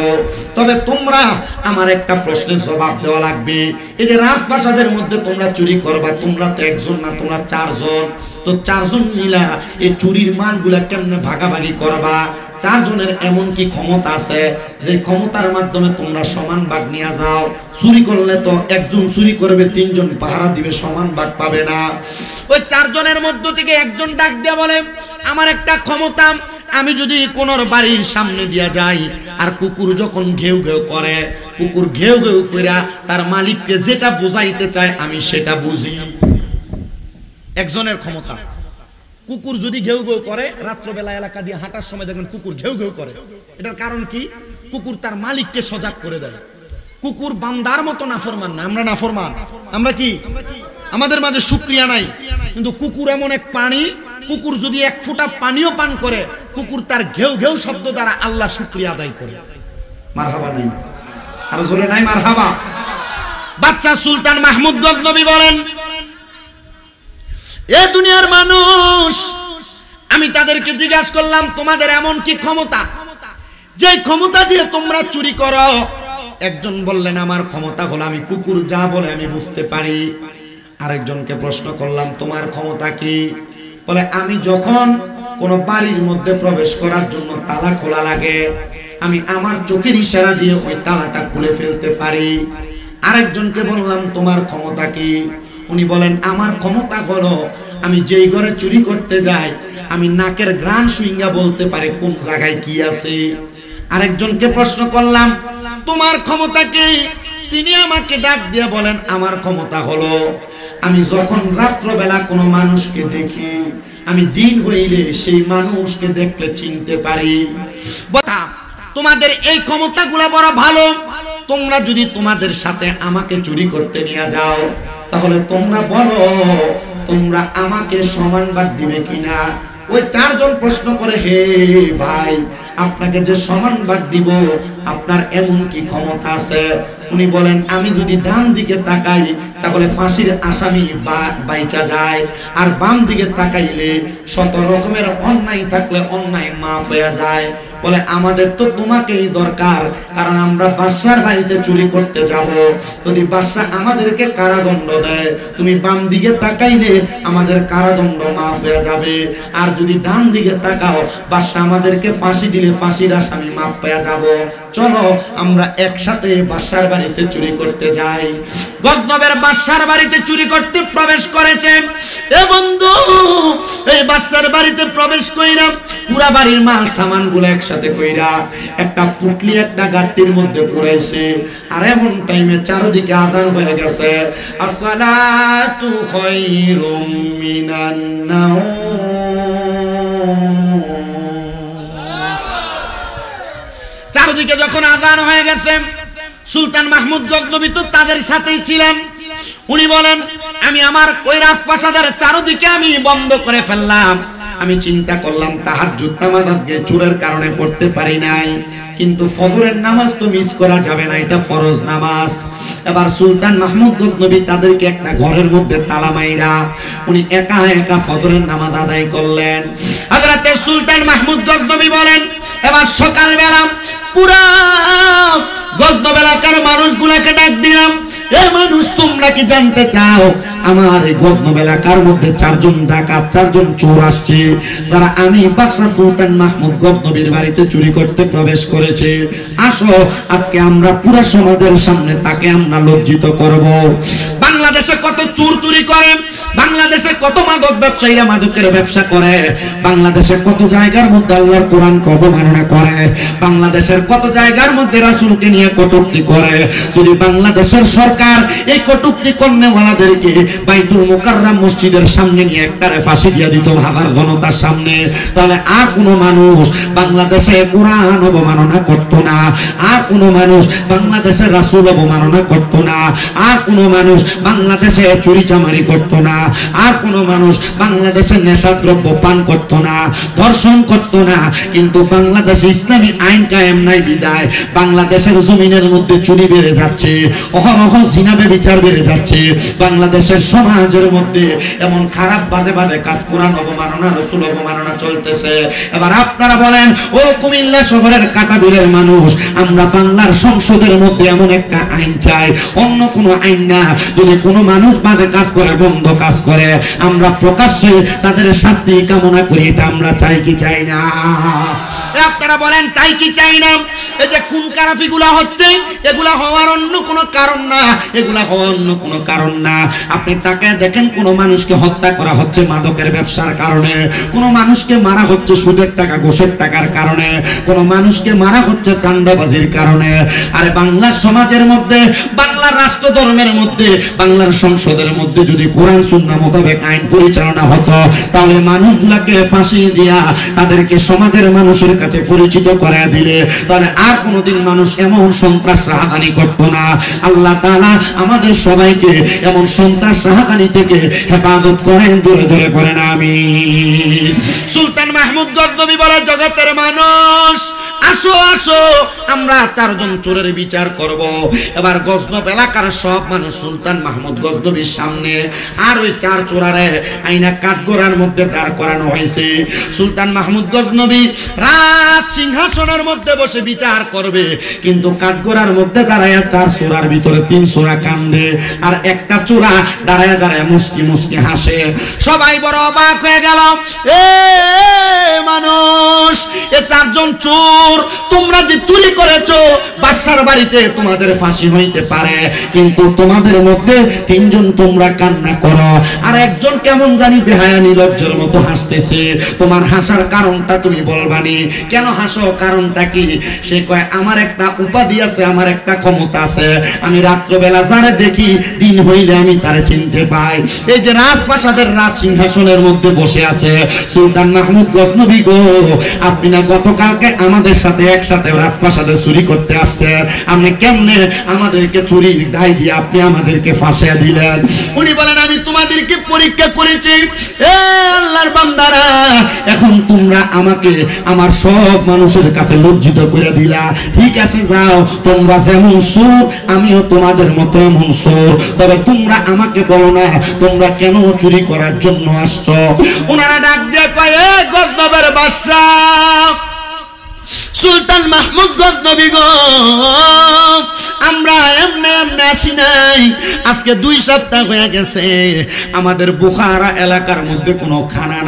তবে তোমরা আমার একটা প্রশ্নের জবাব দেওয়া লাগবে। এই যে রাজপ্রাসাদের মধ্যে তোমরা চুরি করবা, তোমরা তো একজন না, তোমরা চারজন, তো চারজন মিলা এই চুরির মালগুলা কেমনে ভাগাভাগি করবা? চারজনের এমন কি ক্ষমতা আছে যে ক্ষমতার মাধ্যমে তোমরা সমান ভাগ নিয়ে যাও? চুরি করলে তো একজন চুরি করবে, তিনজন পাহারা দিবে, সমান ভাগ পাবে না। ওই চারজনের মধ্য থেকে একজন ডাক দিয়া বলে, আমার একটা ক্ষমতা, আমি যদি কোনোর বাড়ির সামনে দিয়া যাই আর কুকুর যখন ঘেউ ঘেউ করে, কুকুর ঘেউ ঘেউ কইরা তার মালিককে যেটা বুঝাইতে চায় আমি সেটা বুঝি। একজনের ক্ষমতা। কুকুর যদি ঘেউ ঘেউ করে, রাত্রবেলা এলাকা দিয়ে হাঁটার সময় দেখবেন কুকুর ঘেউ ঘেউ করে, এটার কারণ কি? কুকুর তার মালিককে সজাগ করে দেয়। কুকুর বান্দার মতো নাফরমান না, আমরা নাফরমান। আমরা কি? আমাদের মাঝে শুকরিয়া নাই, কিন্তু কুকুর এমন এক প্রাণী, কুকুর যদি এক ফোঁটা পানিও পান করে, কুকুর তার ঘেউ ঘেউ শব্দ দ্বারা আল্লাহ শুকরিয়া আদায় করে। মারহাবা নাই? আর জোরে নাই মারহাবা? বাদশা সুলতান মাহমুদ গজনবী বলেন, এ দুনিয়ার মানুষ, আমি তাদেরকে জিজ্ঞাসা করলাম তোমাদের এমন কি ক্ষমতা যে ক্ষমতা দিয়ে তোমরা চুরি করো? একজন বললেন, আমার ক্ষমতা হলো আমি কুকুর যা বলে আমি বুঝতে পারি। আরেকজনকে প্রশ্ন করলাম, তোমার ক্ষমতা কি? বলে, আমি যখন কোন বাড়ির মধ্যে প্রবেশ করার জন্য তালা খোলা লাগে, আমি আমার চোখের ইশারা দিয়ে ওই তালাটা খুলে ফেলতে পারি। আরেকজনকে বললাম, তোমার ক্ষমতা কি? উনি বলেন, আমার ক্ষমতা হলো আমি যেই ঘরে চুরি করতে যাই, আমি নাকের ঘ্রাণ শুইঙ্গা বলতে পারি কোন জায়গায় কি আছে। আরেকজনকে প্রশ্ন করলাম, তোমার ক্ষমতা কি? তিনি আমাকে ডাক দিয়ে বলেন, আমার ক্ষমতা হলো আমি যখন রাত্রবেলা কোনো মানুষকে দেখি, আমি দিন হইলে সেই মানুষকে দেখলে চিনতে পারি। কথা, তোমাদের এই ক্ষমতাগুলো বড় ভালো। তোমরা যদি তোমাদের সাথে আমাকে চুরি করতে নিয়ে যাও, তাহলে তোমরা বলো তোমরা আমাকে সমান ভাগ দিবে কিনা? ওই চারজন প্রশ্ন করে, হে ভাই, আপনাকে যে সমান ভাগ দিব, আপনার এমন কি ক্ষমতা আছে? উনি বলেন, আমি যদি ডান দিকে তাকাই তাহলে ফাঁসির আসামি বাইচা যায়, আর বাম দিকে তাকাইলে ১৭ রকমের অন্যায় থাকলে অন্যায় মাফ হয়ে যায়। বলে, আমাদের তো তোমাকেই দরকার, কারণ আমরা বাদশার বাড়িতে চুরি করতে যাব। যদি বাদশা আমাদেরকে কারাদণ্ড দেয়, তুমি বাম দিকে তাকাইলে আমাদের কারাদণ্ড মাফ হয়ে যাবে, আর যদি ডান দিকে তাকাও, বাদশা আমাদেরকে ফাঁসি দিলে ফাঁসির আসামি মাফ পেয়ে যাব। চলো আমরা একসাথে বাদশার বাড়িতে চুরি করতে যাই। গজনবের বাদশার বাড়িতে চুরি করতে প্রবেশ করেছে। এ বন্ধু, এই বাদশার বাড়িতে প্রবেশ কইরা পুরা বাড়ির মাল সামানগুলো একসাথে কইরা একটা পুটলি একটা গাট্টির মধ্যে পুরাইছে। আর এমন টাইমে চারদিকে আযান হয়ে গেছে, আসসালাতু খায়রুম মিনান নাওম। চারদিকে যখন আযান হয়ে গেছে, সুলতান মাহমুদ গজনবী তো তাদের সাথেই ছিলেন। উনি বলেন, আমি আমার ওই রাজপ্রাসাদের চারদিকে আমি বন্ধ করে ফেললাম। আমি চিন্তা করলাম তাহাজ্জুদ নামাজ আজকে চোরের কারণে পড়তে পারি নাই, কিন্তু ফজরের নামাজ তো মিস করা যাবে না, এটা ফরজ নামাজ। এবার সুলতান মাহমুদ গজনবী তাদেরকে একটা ঘরের মধ্যে তালা মাইরা উনি একা একা ফজরের নামাজ আদায় করলেন। হযরতে সুলতান মাহমুদ গজনবী বলেন, এবার সকালবেলা পুরা গজনব এলাকার মানুষগুলাকে ডাক দিলাম, এ মানুষ তোমরা কি জানতে চাও আমার এই গজনব এলাকার মধ্যে চারজন ডাকাত, চারজন চোর আসছে, তারা আমি বাদশা সুলতান মাহমুদ গজনবীর বাড়িতে চুরি করতে প্রবেশ করেছে। আসো আজকে আমরা পুরো সমাজের সামনে তাকে আমরা লজ্জিত করব। বাংলাদেশে কত চোর চুরি করে, বাংলাদেশে কত মাদক ব্যবসায়ীরা মাদকের ব্যবসা করে, বাংলাদেশে কত জায়গার মধ্যে আল্লাহর কোরআনকে অবমাননা করে, বাংলাদেশের কত জায়গার মধ্যে রাসূলকে নিয়ে কটূক্তি করে। যদি বাংলাদেশের সরকার এই কটূক্তি করনেওয়ালাদেরকে বাইতুল মুকাররম মসজিদের সামনে নিয়ে একবারে ফাঁসি দিয়ে দিত হাজার জনতার সামনে, তাহলে আর কোনো মানুষ বাংলাদেশে কোরআন অবমাননা করত না, আর কোনো মানুষ বাংলাদেশের রাসূল অবমাননা করত না, আর কোনো মানুষ বাংলাদেশে চুরি চামারি করত না, আর কোনো মানুষ বাংলাদেশের নেশাদ্রব্য পান করত না, ধর্ষণ করত না। কিন্তু বাংলাদেশে ইসলামী আইন কায়েম নাই বিদায় বাংলাদেশের জমিনের মধ্যে চুরি বেড়ে যাচ্ছে, অহরহ জিনা ব্যভিচার বেড়ে যাচ্ছে, বাংলাদেশের সমাজের মধ্যে এমন খারাপ বাজে বাজে কাজ, কোরআন অবমাননা, রাসূল অবমাননা চলতেছে। এবার আপনারা বলেন, ও কুমিল্লা শহরের কাটাবিলের মানুষ, আমরা বাংলার সংসদের মধ্যে এমন একটা আইন চাই, অন্য কোনো আইন না। যদি কোনো মানুষ বাজে কাজ করে, বন্ধ কাজ করে, আমরা প্রকাশ্যে তাদের শাস্তি কামনা করি, এটা আমরা চাই কি চাই না? আপনারা বলেন চাই কি চাই না? এই যে খুন খারাপি গুলা হচ্ছে, এগুলা হওয়ার অন্য কোনো কারণ না, এগুলা হওয়ার অন্য কোনো কারণ না। আপনি তাকে দেখেন, কোনো মানুষকে হত্যা করা হচ্ছে মাদকের ব্যবসার কারণে, কোনো মানুষকে মারা হচ্ছে সুদের টাকা ঘুষের টাকার কারণে, কোনো মানুষকে মারা হচ্ছে চাঁদাবাজির কারণে। আরে বাংলার সমাজের মধ্যে, বাংলার রাষ্ট্র ধর্মের মধ্যে, বাংলার সংসদের মধ্যে যদি কোরআন সুন্নাহ মোতাবেক আইন পরিচালনা হতো, তাহলে মানুষগুলাকে ফাঁসি দিয়া তাদেরকে সমাজের মানুষের কাছে পরিচিত করে দিলে, তাহলে আর কোনোদিন মানুষ এমন সন্ত্রাস রাহাদানি করত না। আল্লাহ তাআলা আমাদের সবাইকে এমন সন্ত্রাস রাহাদানি থেকে হেফাজত করেন, জোরে জোরে করেন আমিন। সুলতান মাহমুদ গজনবী বলে, জগতের মানুষ আসো আসো, আমরা চারজন চোরের বিচার করব। এবার গজনব এলাকার সব মানুষ সুলতান মাহমুদ গজনবীর সামনে, আর ওই চার চোরারে আইনা কাঠগড়ার মধ্যে দাঁড় করানো হয়েছে। সুলতান মাহমুদ গজনবী রাজ সিংহাসনের মধ্যে বসে বিচার করবে, কিন্তু কাঠগড়ার মধ্যে দাঁড়ায় চার চোরার ভিতরে তিন চোরা কান্দে, আর একটা চোরা দাঁড়ায় দাঁড়ায় মুস্কি মুস্কি হাসে। সবাই বড় অবাক হয়ে গেল, এ মানুষ, এ চারজন চোর, তোমরা যে চুরি করেছো বাদশার বাড়িতে তোমাদের ফাঁসি হইতে পারে, কিন্তু তোমাদের মধ্যে তিনজন তোমরা কান্না করো, আর একজন কেমন জানি বেহায়া নির্লজ্জের মতো হাসতেছে। তোমার হাসার কারণটা তুমি বলবানি, কেন হাসো, কারণটা কি? সে কয়, আমার একটা উপাধি আছে, আমার একটা ক্ষমতা আছে, আমি রাত্রবেলা যারে দেখি দিন হইলে আমি তারে চিনতে পাই। এই যে রাজপ্রাসাদের রাজ সিংহাসনের মধ্যে বসে আছে সুলতান মাহমুদ গজনবী গো, আপনি না গতকালকে আমাদের সাথে একসাথে রাজপ্রাসাদে চুরি করতে আসছেন, আপনি কেমনে আমাদেরকে চুরির দায় দিয়ে আপনি আমাদেরকে ফাঁসিয়ে দিলেন? উনি বলেন, আমি তোমাদেরকে পরীক্ষা করেছি, এ আল্লাহর বান্দারা, এখন তোমরা আমাকে আমার সব মানুষের কাছে লজ্জিত করে দিলা। ঠিক আছে, যাও, তোমরা যেমন চোর আমিও তোমাদের মতো এমন চোর, তবে তোমরা আমাকে বলো না তোমরা কেন চুরি করার জন্য আসছো। ওনারা ডাক দিয়ে কয়, এ গজনবের বাদশা সুলতান মাহমুদ গজনবী গো, আমরা এমনি এমনি আসি নাই, আজকে 2 সপ্তাহ হয়ে গেছে আমাদের বোখারা এলাকার মধ্যে কোনো খানা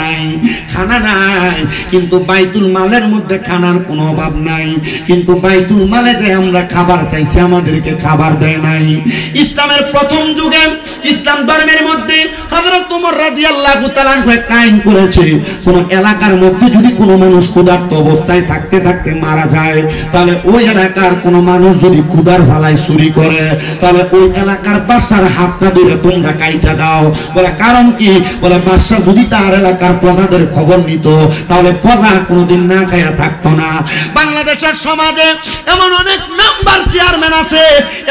নাই, কিন্তু বাইতুল মালের মধ্যে খানার কোনো অভাব নাই, কিন্তু বাইতুল মালে যে আমরা খাবার চাইছি আমাদেরকে খাবার দেয় নাই। ইসলামের প্রথম যুগে ইসলাম ধর্মের মধ্যে হযরত ওমর রাদিয়াল্লাহু তাআলা একটা আইন করেছে, কোন এলাকার মধ্যে যদি কোনো মানুষ ক্ষুধার্ত অবস্থায় থাকতে থাকতে মারা যায়, তাহলে ওই এলাকার কোন মানুষ যদি ক্ষুধার জ্বালায় চুরি করে, তাহলে ওই এলাকার বাদশার হাতটা ধরে তোমরা কাইটা দাও। বলে কারণ কি? বলে বাদশা যদি তার এলাকার প্রজাদের খবর নিত, তাহলে প্রজা কোনোদিন না খাইয়া থাকতো না। বাংলাদেশের সমাজে এমন অনেক মেম্বার চেয়ারম্যান আছে,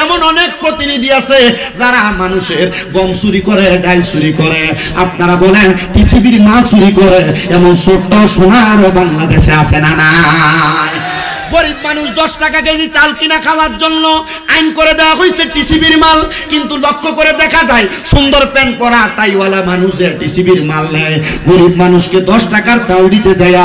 এমন অনেক প্রতিনিধি আছে যারা মানুষের গম চুরি করে, ডাল চুরি করে, আপনারা বলেন টিসিবির মাল চুরি করে, এমন ছোট্ট সোনারও বাংলাদেশে আছে না? না, গরিব মানুষ 10 টাকা কেজি চাল কিনা খাওয়ার জন্য আইন করে দেওয়া হয়েছে টিসিবির মাল, কিন্তু লক্ষ্য করে দেখা যায় সুন্দর প্যান্ট পরা টাইওয়ালা মানুষের টিসিবির মাল নেয়, গরিব মানুষকে 10 টাকার চাল দিতে যায়,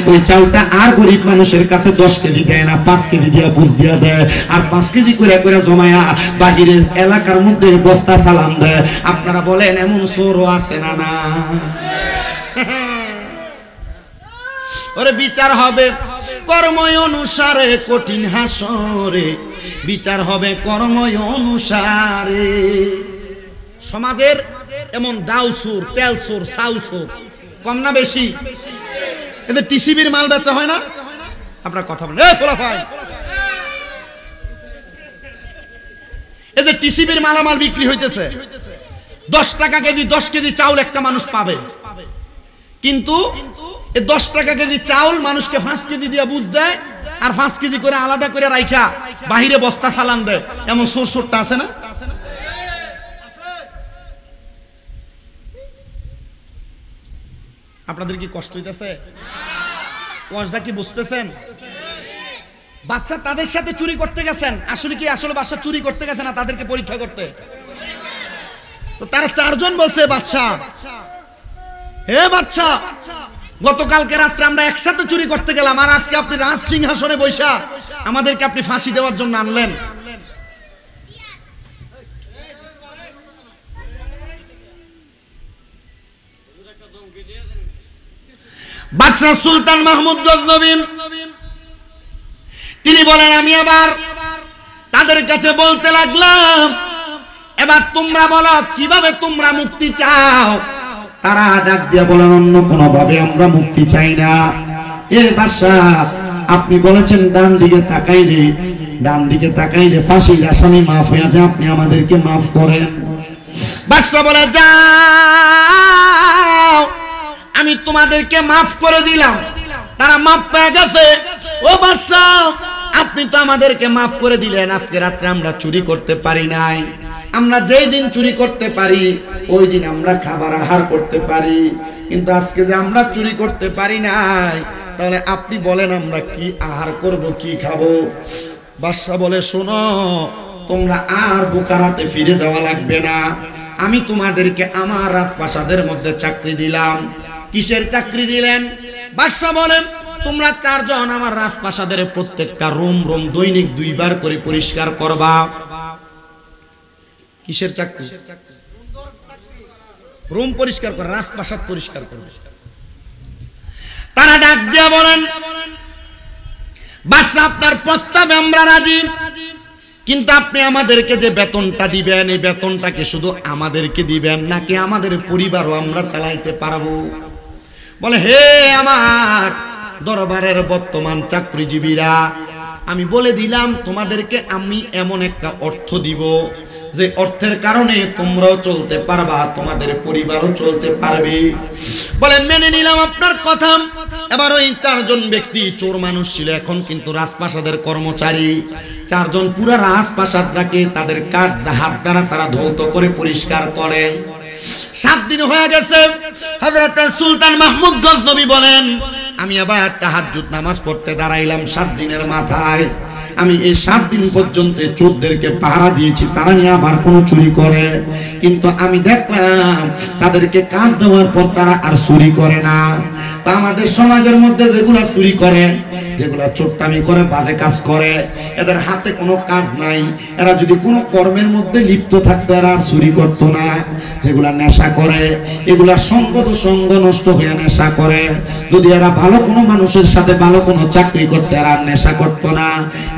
ওই চালটা আর গরিব মানুষের কাছে 10 কেজি দেয় না, 5 কেজি দিয়ে বুঝ দিয়া দেয়, আর 5 কেজি করে করে জমায়া বাহিরের এলাকার মধ্যে বস্তা সালাম দেয়। আপনারা বলেন এমন চোরও আছে না? না, ওরে বিচার হবে কর্ময় অনুসারে, কঠিন হাসরে বিচার হবে কর্ময় অনুসারে। সমাজের এমন ডাল চোর, তেল চোর, চাউল চোর কম না বেশি? এদের টিসিবির মাল বেচা হয় না? আপনার কথা বলেন, এই যে টিসিবির মালামাল বিক্রি হইতেছে, 10 টাকা কেজি 10 কেজি চাউল একটা মানুষ পাবে, কিন্তু 10 টাকা কেজি চাউল মানুষকে 5 কেজি দিয়ে বুঝ দেয়, আর 5 কেজি করে আলাদা করে রাইখা বাহিরে বস্তা সালান দেয়। এমন চোর চোরটা আছে না? আপনাদের কি কষ্ট হইতেছে? ওয়াজটা কি বুঝতেছেন? বাচ্চা তাদের সাথে চুরি করতে গেছেন, আসলে বাচ্চা চুরি করতে গেছে না, তাদেরকে পরীক্ষা করতে। তো তারা 4 জন বলছে, বাচ্চা হে বাচ্চা, গতকালকে রাত্রে আমরা একসাথে চুরি করতে গেলাম, আর আজকে আপনি রাজ সিংহাসনে বৈশা আমাদেরকে আপনি ফাঁসি দেওয়ার জন্য আনলেন। বাদশা সুলতান মাহমুদ গজনবী তিনি বলেন, আমি আবার তাদের কাছে বলতে লাগলাম, এবার তোমরা বলো কিভাবে তোমরা মুক্তি চাও? তারা ডাক দিয়া বলেন, অন্য কোন ভাবে আমরা মুক্তি চাই না। এ বাদশা, আপনি বলেছেন ডান দিকে তাকাইলে ফাঁসির আসামি মাফ হয়ে যায়, আপনি আমাদেরকে মাফ করেন। বাদশা বলে, যাও আমি তোমাদেরকে মাফ করে দিলাম। তারা মাফ পেয়ে গেছে। ও বাদশা, আপনি তো আমাদেরকে মাফ করে দিলেন, আজকে রাত্রে আমরা চুরি করতে পারি নাই, আমরা যেই দিন চুরি করতে পারি ওই দিন আমরা খাবার আহার করতে পারি, কিন্তু আজকে যে আমরা চুরি করতে পারি নাই, তাহলে আপনি বলেন আমরা কি আহার করব, কি খাবো? বাদশা বলে, শোনো, তোমরা আর বোকারাতে ফিরে যাওয়া লাগবে না, আমি তোমাদেরকে আমার রাজপ্রাসাদের মধ্যে চাকরি দিলাম। কিসের চাকরি দিলেন? বাদশা বলেন, তোমরা 4 জন আমার রাজপ্রাসাদের প্রত্যেকটা রুম দৈনিক 2 বার করে পরিষ্কার করবা। কিসের চাকরি? রুম পরিষ্কার করে, রাজপ্রাসাদ পরিষ্কার করবে। তারা ডাক দিয়া বলেন, বাদশা আপনার প্রস্তাবে আমরা রাজি, কিন্তু আপনি আমাদেরকে যে বেতনটা দিবেন, এই বেতনটাকে শুধু আমাদেরকে দিবেন নাকি আমাদের পরিবারও আমরা চালাইতে পারবো? বলে, হে আমার দরবারের বর্তমান চাকরিজীবীরা, আমি বলে দিলাম তোমাদেরকে আমি এমন একটা অর্থ দিব যে অর্থের কারণে তোমরাও চলতে পারবা, তোমাদের পরিবারও চলতে পারবে। বলে, মেনে নিলাম আপনার কথা। এবার ওই 4 জন ব্যক্তি চোর মানুষ ছিল, এখন কিন্তু রাজপ্রাসাদের কর্মচারী। 4 জন পুরা রাজপ্রাসাদটাকে তাদের হাত দ্বারা তারা ধৌত করে পরিষ্কার করে। 7 দিন হয়ে গেছে। হযরত সুলতান মাহমুদ গজনবী বলেন, আমি আবার তাহাজ্জুদ নামাজ পড়তে দাঁড়াইলাম 7 দিনের মাথায়। আমি এই 7 দিন পর্যন্ত চোরদেরকে পাহারা দিয়েছি, তারা নিয়ে আবার কোনো চুরি করে, কিন্তু আমি দেখলাম তাদেরকে কাজ দেওয়ার পর তারা আর চুরি করে না। তা আমাদের সমাজের মধ্যে যেগুলা চুরি করে, যেগুলা চোট্টামি করে, বাজে কাজ করে, এদের হাতে কোনো কাজ নাই, এরা যদি কোনো কর্মের মধ্যে লিপ্ত থাকতো এরা আর চুরি করতো না। যেগুলা নেশা করে, এগুলা সঙ্গ তো সঙ্গ নষ্ট হয়ে নেশা করে। যদি এরা ভালো কোনো মানুষের সাথে ভালো কোনো চাকরি করতে এরা আর নেশা করতো না।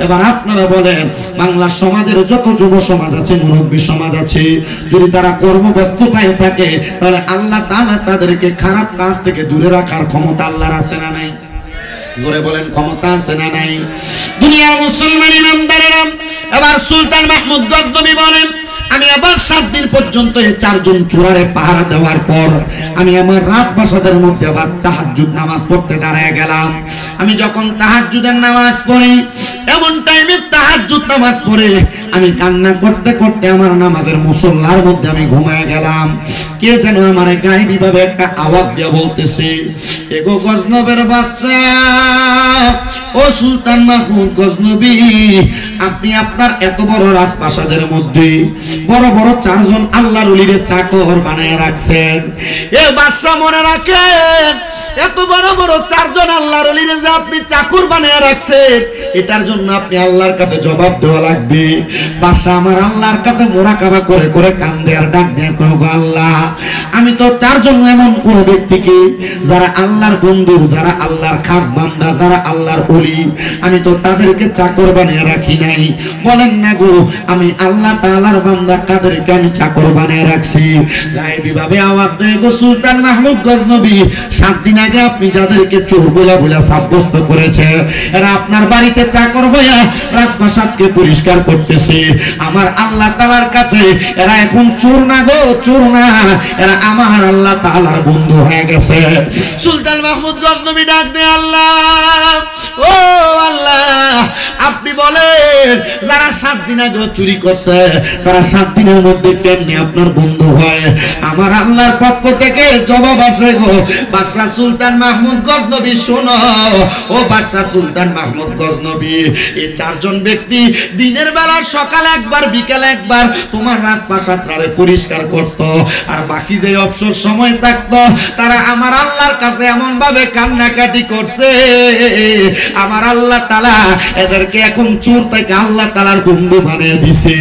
এবার আপনারা বলেন, বাংলার সমাজের যত যুব সমাজ আছে, মুরব্বী সমাজ আছে, যদি তারা কর্মব্যস্ততায় থাকে, তাহলে আল্লাহ তাআলা তাদেরকে খারাপ কাজ থেকে দূরে রাখার ক্ষমতা আল্লাহর আছে না নাই? জোরে বলেন, ক্ষমতা আছে না নাই? দুনিয়ার মুসলমান ইমামদারেরা, এবার সুলতান মাহমুদ গজনবী বলেন, আমি আবার 7 দিন পর্যন্ত এই 4 জন চোরারে পাহারা দেওয়ার পর আমি আমার রাজপ্রাসাদের মধ্যে আবার তাহাজ্জুদ নামাজ পড়তে দাঁড়ায় গেলাম। আমি যখন তাহাজ্জুদের নামাজ পড়ি, এমন টাইমে তাহাজ্জুদ নামাজ পড়ে আমি কান্না করতে করতে আমার নামাজের মুসল্লার মধ্যে আমি ঘুমায় গেলাম। কে যেন আমার গায়েবী ভাবে একটা আওয়াজ দিয়ে বলতেছে, এগো গজনবের বাচ্চা, ও সুলতান মাহমুদ গজনবী, আপনি আপনার এত বড় রাজপ্রাসাদের মধ্যে বড় বড় 4 জন আল্লাহর ওলিরে চাকর বানায় রাখছেন। এ বাদশা মনে রাখেন, এত বড় বড় 4 জন আল্লাহর ওলিরে যে আপনি চাকর বানায় রাখছেন, এটার জন্য আপনি আল্লাহর কাছে জবাব দেওয়া লাগবে। বাদশা আমার আল্লাহর কাছে মোরাকাবা করে করে কান্দে আর ডাক দেয়, গো আল্লাহ, আমি তো 4 জন এমন কোন ব্যক্তিকে যারা আল্লাহর বন্ধু, যারা আল্লাহর খাস বান্দা, যারা আল্লাহর ওলি, আমি তো তাদেরকে চাকর বানিয়ে রাখি নাই। বলেন না গো, আমি আল্লাহ তাআলার বান্দা কাদেরকে আমি চাকর বানিয়ে রাখছি? গায়েবী ভাবে আওয়াজ দেয়, গো সুলতান মাহমুদ গজনবী, 7 দিন আগে আপনি যাদেরকে চোর বলে বলে সাব্যস্ত করেছে, এরা আপনার বাড়িতে চাকর হয়ে রাজপ্রাসাদকে পরিষ্কার করতেছে। আমার আল্লাহ তাআলার কাছে এরা এখন চোর না গো, চোর না, এরা আমার আল্লাহ তাআলার বন্ধু হয়ে গেছে। সুলতান মাহমুদ গজনবী ডাক দেয়, আল্লাহ, ও আল্লাহ, আপনি বলেন যারা 7 দিন আগে চুরি করছে তারা 7 দিনের মধ্যে কেমনে আপনার বন্ধু হয়? আমার আল্লাহর পক্ষ থেকে জবাব আসে গো বাদশা সুলতান মাহমুদ গজনবী, শোনো ও বাদশা সুলতান মাহমুদ গজনবী, এই 4 জন ব্যক্তি দিনের বেলা সকালে একবার বিকালে একবার তোমার রাজপ্রাসাদটারে পরিষ্কার করত, আর বাকি যে অবসর সময় থাকতো তারা আমার আল্লাহর কাছে এমন ভাবে কান্নাকাটি করছে, আমার আল্লাহ তাআলা এদেরকে এখন চোর থেকে আল্লাহ তাআলার বন্ধু বানিয়ে দিছে।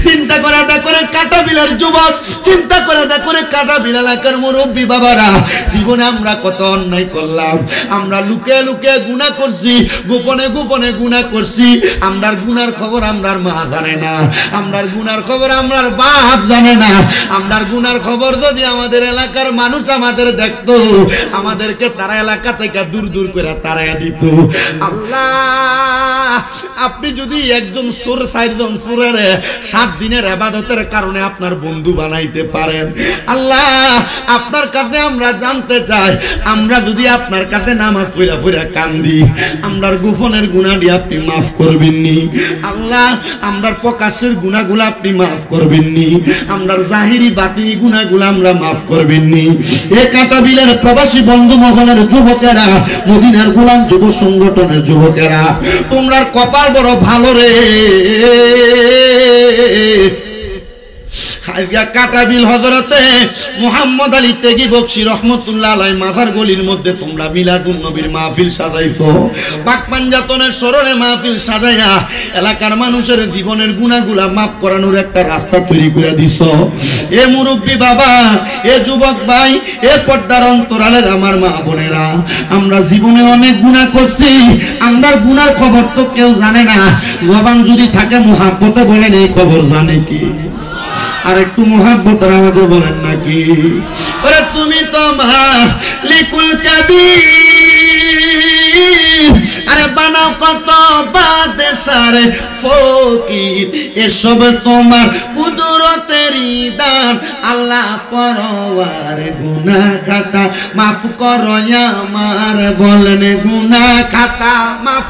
চিন্তা করে দেখো রে কাটাবিলের যুবক, চিন্তা করে দেখো রে কাটাবিল এলাকার মুরব্বী বাবারা, জীবনে আমরা কত অন্যায় করলাম, আমরা লুকে লুকে গুনাহ করছি, গোপনে গোপনে গুনাহ করছি। আমরার গুনার খবর আমরার মা জানে না, আমরার গুনার খবর আমরার বাপ জানে না। আমরার গুনার খবর যদি আমাদের এলাকার মানুষ আমাদের দেখতো, আমাদেরকে তারা এলাকা থেকে দূর দূর করে তাড়াইয়া দিত। আল্লাহ, আপনি যদি একজন চোর 4 জন চোরের 7 দিনের ইবাদতের কারণে আপনার বন্ধু বানাইতে পারেন, আল্লাহ আপনার কাছে আমরা জানতে চাই, আমরা যদি আপনার কাছে নামাজ পড়া পড়া কান্দি, আমরার গোপনের গুনাহটি আপনি মাফ করবেন নি? আল্লাহ, আমরার প্রকাশের গুনাহগুলো আপনি মাফ করবেন নি? আমরার জাহিরি বাতিনি গুনাহগুলো আমরা মাফ করবেন নি? এ কাটাবিলের প্রবাসী বন্ধু মহলের যুবকেরা, মদিনার গোলাম যুব সংগঠনের যুবকেরা, তোমরা কপাল বড় ভালো রে। কাটাবিল হযরতে মুহাম্মদ আলী তেগি বকশী রাহমাতুল্লাহ আলাইহি মাথার গলির মধ্যে তোমরা মিলাদুন নবীর মাহফিল সাজাইছো, পাক পাঞ্জাতনের স্মরণে মাহফিল সাজাইয়া এলাকার মানুষের জীবনের গুনাহগুলা মাফ করানোর একটা রাস্তা তৈরি করে দিছো। এ মুরব্বী বাবা, এ যুবক ভাই, এ পর্দার অন্তরালের আমার মা বোনেরা, আমরা জীবনে অনেক গুনাহ করছি, আমরার গুনার খবর তো কেউ জানে না। জবান যদি থাকে মুহাব্বতে বলেন, এই খবর জানে কি? আর একটু মুহাব্বতের আওয়াজে বলেন নাকি? ওরে তুমি তো মালিকুল কাদির, আরে বানাও কত বাদশার ফকির, এসব তোমার কুদরতেরই দান। আল্লাহ পরওয়ার গুনাহ খাতা মাফ করো আমার, বলেন গুনাহ খাতা মাফ।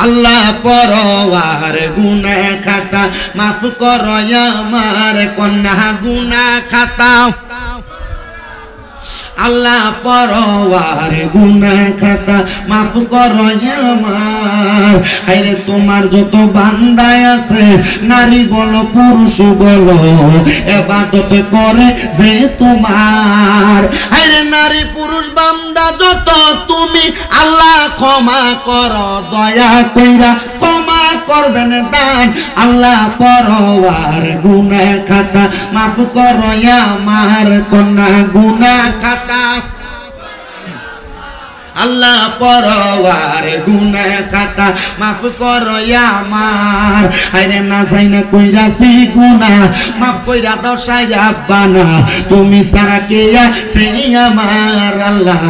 আল্লাহ পরওয়ার গুনাহ খাতা মাফ করো আমার, কন্যা গুনাহ খাতা। আল্লাহ পরওয়ার গুনাহ খাতা মাফ করো আমার। আরে তোমার যত বান্দা আছে নারী বলো পুরুষ বলো ইবাদত করে যে তোমার। আরে নারী পুরুষ বান্দা যত তুমি আল্লাহ ক্ষমা করো দয়া কইরা ক্ষমা করবেন দান। আল্লাহ পরওয়ার গুনাহ খাতা মাফ করো আমার কন্যা গুনাহ খাতা। আল্লাহ পরওয়ার গুনাহ খাতা মাফ করো আমার। আরে না যাই না কইরাছি গুনাহ মাফ কইরা দাও সাইরা বানা। তুমি সারা কে সেই আমার আল্লাহ,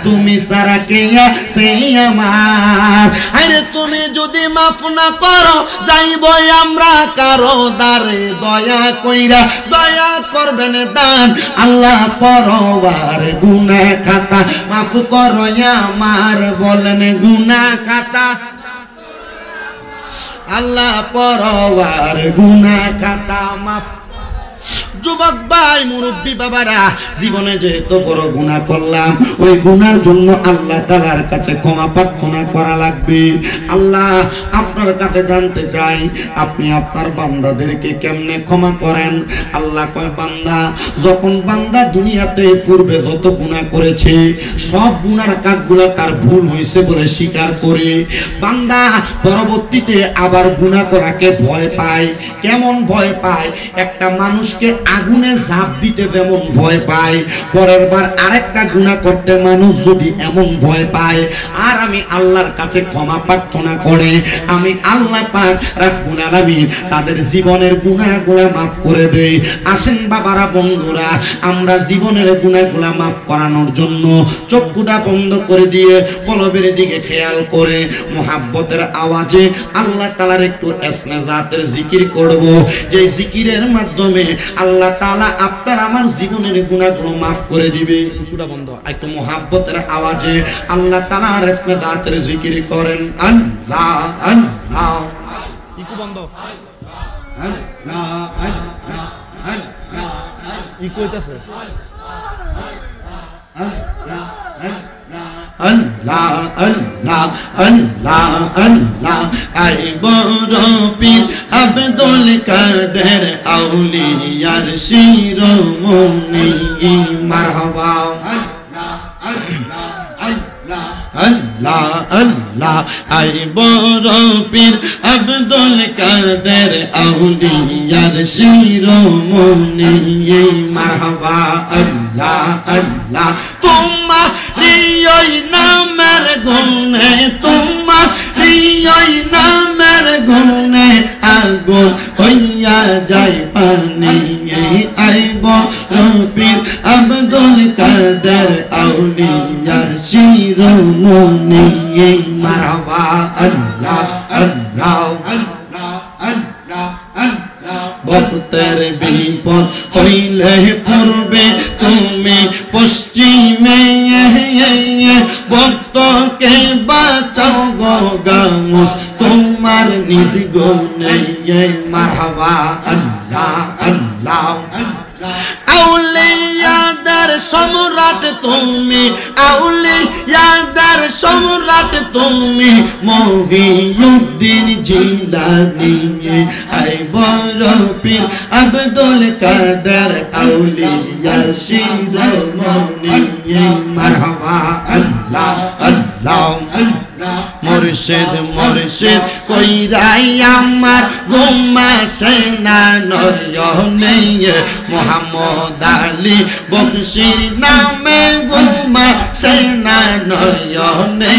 তুমি সারা কে সেই আমার। আরে তুমি যদি মাফ না করো যাইব আমরা কারো দারে। দয়া কইরা দয়া করবেন দান। আল্লাহ পরওয়ার গুনাহ খাতা মাফ করো আমার। বলেন গুনাহ খাতা আল্লাহ পরওয়ার গুনাহ খাতা মাফ। যুবক ভাই মুরব্বী বাবারা, জীবনে যে এত বড় গুনাহ করলাম ওই গুনার জন্য আল্লাহ তাআলার কাছে ক্ষমা প্রার্থনা করা লাগবে। আল্লাহ আপনার কাছে জানতে চাই আপনি আপনার বান্দাদেরকে কেমনে ক্ষমা করেন। আল্লাহ কয় বান্দা যখন বান্দা দুনিয়াতে পূর্বে যত গুনাহ করেছে সব গুনার কাজগুলো তার ভুল হয়েছে বলে স্বীকার করে বান্দা পরবর্তীতে আবার গুনাহ করাকে ভয় পায়। কেমন ভয় পায়? একটা মানুষকে আগুনে ঝাঁপ দিতে যেমন ভয় পায়, পরের বার আরেকটা গুনাহ করতে মানুষ যদি এমন ভয় পায়, আর আমি আল্লাহর কাছে ক্ষমা প্রার্থনা করে আমি আল্লাহ পাক রব্বুল আলামিন তাদের জীবনের গুনাহগুলো maaf করে দেই। আসেন বাবারা বন্ধুরা, আমরা জীবনের গুনাহগুলো maaf করানোর জন্য চক্ষুটা বন্ধ করে দিয়ে কলবের দিকে খেয়াল করে মুহাব্বতের আওয়াজে আল্লাহ তাআলার একটু ইসমে জাতের জিকির করব, যে জিকিরের মাধ্যমে আল্লাহ তাআলা আপনার আমার জীবনের গুনাহগুলো maaf করে দিবে। চক্ষুটা বন্ধ, একটু মুহাব্বতের আওয়াজে আল্লাহ তাআলার ইসমে জাতের জিকির করেন। আল্লাহ আল্লাহ, ইকু বন্ধ, আল্লাহ আল্লাহ আল্লাহ, ইকু হইতাছে, আল্লাহ আল্লাহ আল্লাহ আল্লাহ আল্লাহ। আই বড় পীর আব্দুল কাদের আউলিয়ার শিরোমণি মারহাবা। আল্লাহ আল্লাহ, আই বড় পীর আব্দুল কাদের আউলিয়ার শিরোমণি মারহাবা। আল্লাহ আল্লাহ, তোমারি ওই নামের গুণে, তোমারি ওই নামের গুণে আগুন হইয়া যায় পানি। আই বড় পীর আব্দুল কাদের আউলিয়ার শিরোমণি মারহাবা। আল্লাহ আল্লাহ আল্লাহ আল্লাহ আল্লাহ। ভক্তের বিপদ হইলে পূর্বে তুমি পশ্চিমে, ভক্তকে বাঁচাও গো গামুস তোমার নিজ গুণে মারহাবা। আল্লাহ আল্লাহ, আউলিয়াদের সম্রাট তুমি, আউলিয়াদের সম্রাট তুমি মহিউদ্দিন জিলানী। আই বড় পীর আব্দুল কাদের আউলিয়ার শিরোমণি মারহাবা। আল্লাহ আল্লাহ আল্লাহ। মুর্শিদ মুর্শিদ কইরাই আমার ঘুমাসে না নয়নে, মুহাম্মদ আলী বকশির নামে ঘুমাসে না নয়নে।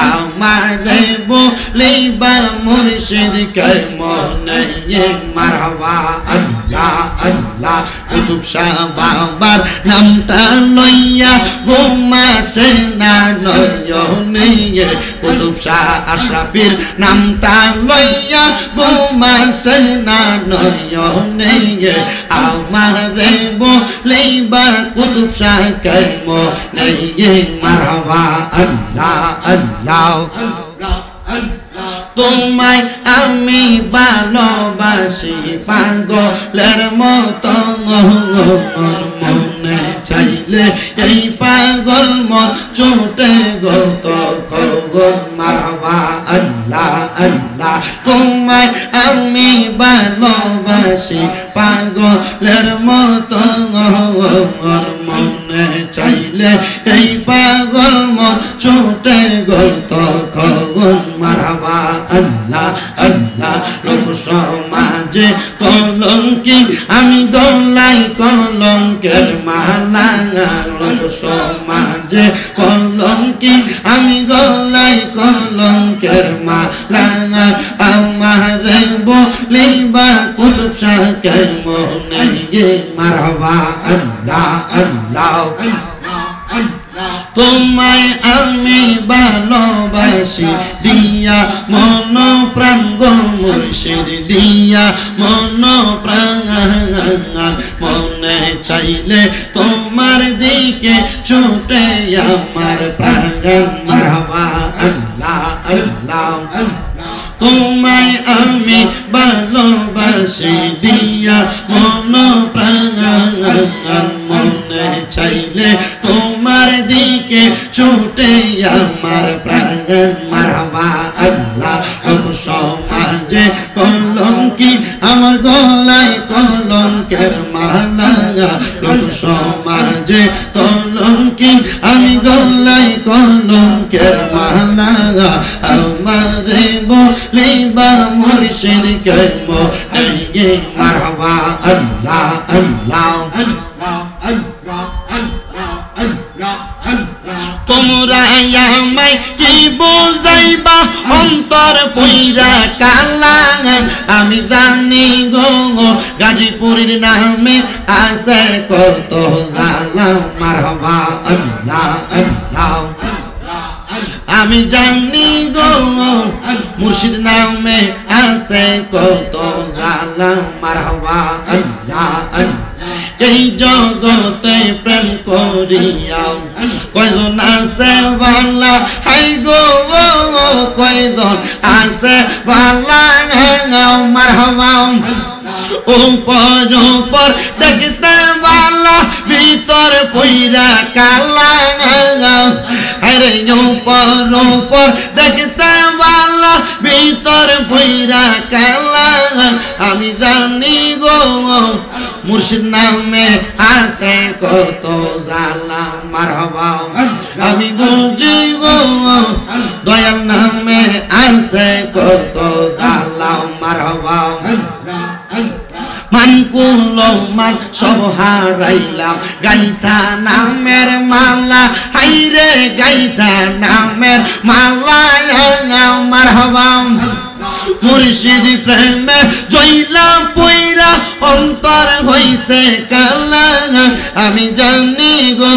আমারে বলিবা মুর্শিদ কে মনে মারহাবা। আল্লাহ আল্লাহ, কুতুব শাহ বাবার নামটা লইয়া ঘুমাসে না নয়নে, কুতুব শাহ আশরাফির নামটা লইয়া ঘুমাসে না নয়নে। আমারে বলিবা কুতুব শাহ কে মনে মারহাবা। আল্লাহ আল্লাহ, তোমায় আমি ভালোবাসি পাগলের মতো মনে চাই। চাইলে এই পাগল মন ছুটে গো তখন মারহাবা আল্লাহ আল্লাহ তোমায় আমি ভালোবাসি পাগলের মতো মনে চাইলে এই পাগল মন ছুটে গো তখন মারহাবা আল্লাহ আল্লাহ লোক সমাজে কলঙ্কি আমি গলাই কলঙ্কের মালা লোক সমাজে কলঙ্কি আমি গলাই কলঙ্কের মালা আমারে বলিবা কুতুব শাহের মনে মারহাবা আল্লাহ আল্লাহ তোমায় আমি ভালোবাসি দিয়া মন প্রাণ গো মুর্শিদ দিয়া মন প্রাণ মনে চাইলে তোমার দিকে ছুটে আমার প্রাণ মারহাবা আল্লাহ আল্লাহ তোমায় আমি ভালোবাসি দিয়া মন প্রাণ মনে চাইলে তোমার দিকে ছুটে আমার প্রাণ মারহাবা আল্লাহ লোক সমাজে কলঙ্কি আমার গলায় কলঙ্কের মালা লোক সমাজে কলঙ্কি আমি গলায় কলঙ্কের মালা আমারে বলিবা মুর্শিদ কে মনে মারহাবা আল্লাহ আল্লাহ তোমরা আমায় কি বুঝাইবা অন্তর পইরা কালা আমি জানি গো গাজীপুরের নামে আছে কত জালা মারহাবা আল্লাহ আল্লাহ আমি জানি গো মুর্শিদ নামে আছে কত জালা মারহাবা আল্লাহ আল্লাহ এই জগতে প্রেম করিয়া কয়জন আছে ভালা হাই গো কয়জন আছে ভালা মারহাবা উপর উপর দেখতে ভালা ভিতর পইরা কালা আরে উপর উপর দেখতে ভালা ভিতর পইরা কালা আমি জানি গো মুর্শিদ নামে আছে কত জালা মারহাবা আমি বুঝি গো দয়াল নামে আছে কত জালা মারহাবা মানকুলো মান সব হারাইলাম গাইতা নামের মালা হাইরে গাইতা নামের মালা মারহাবা মুর্শিদ প্রেমে জইলা পইরা অন্তর হইছে কালা আমি জানি গো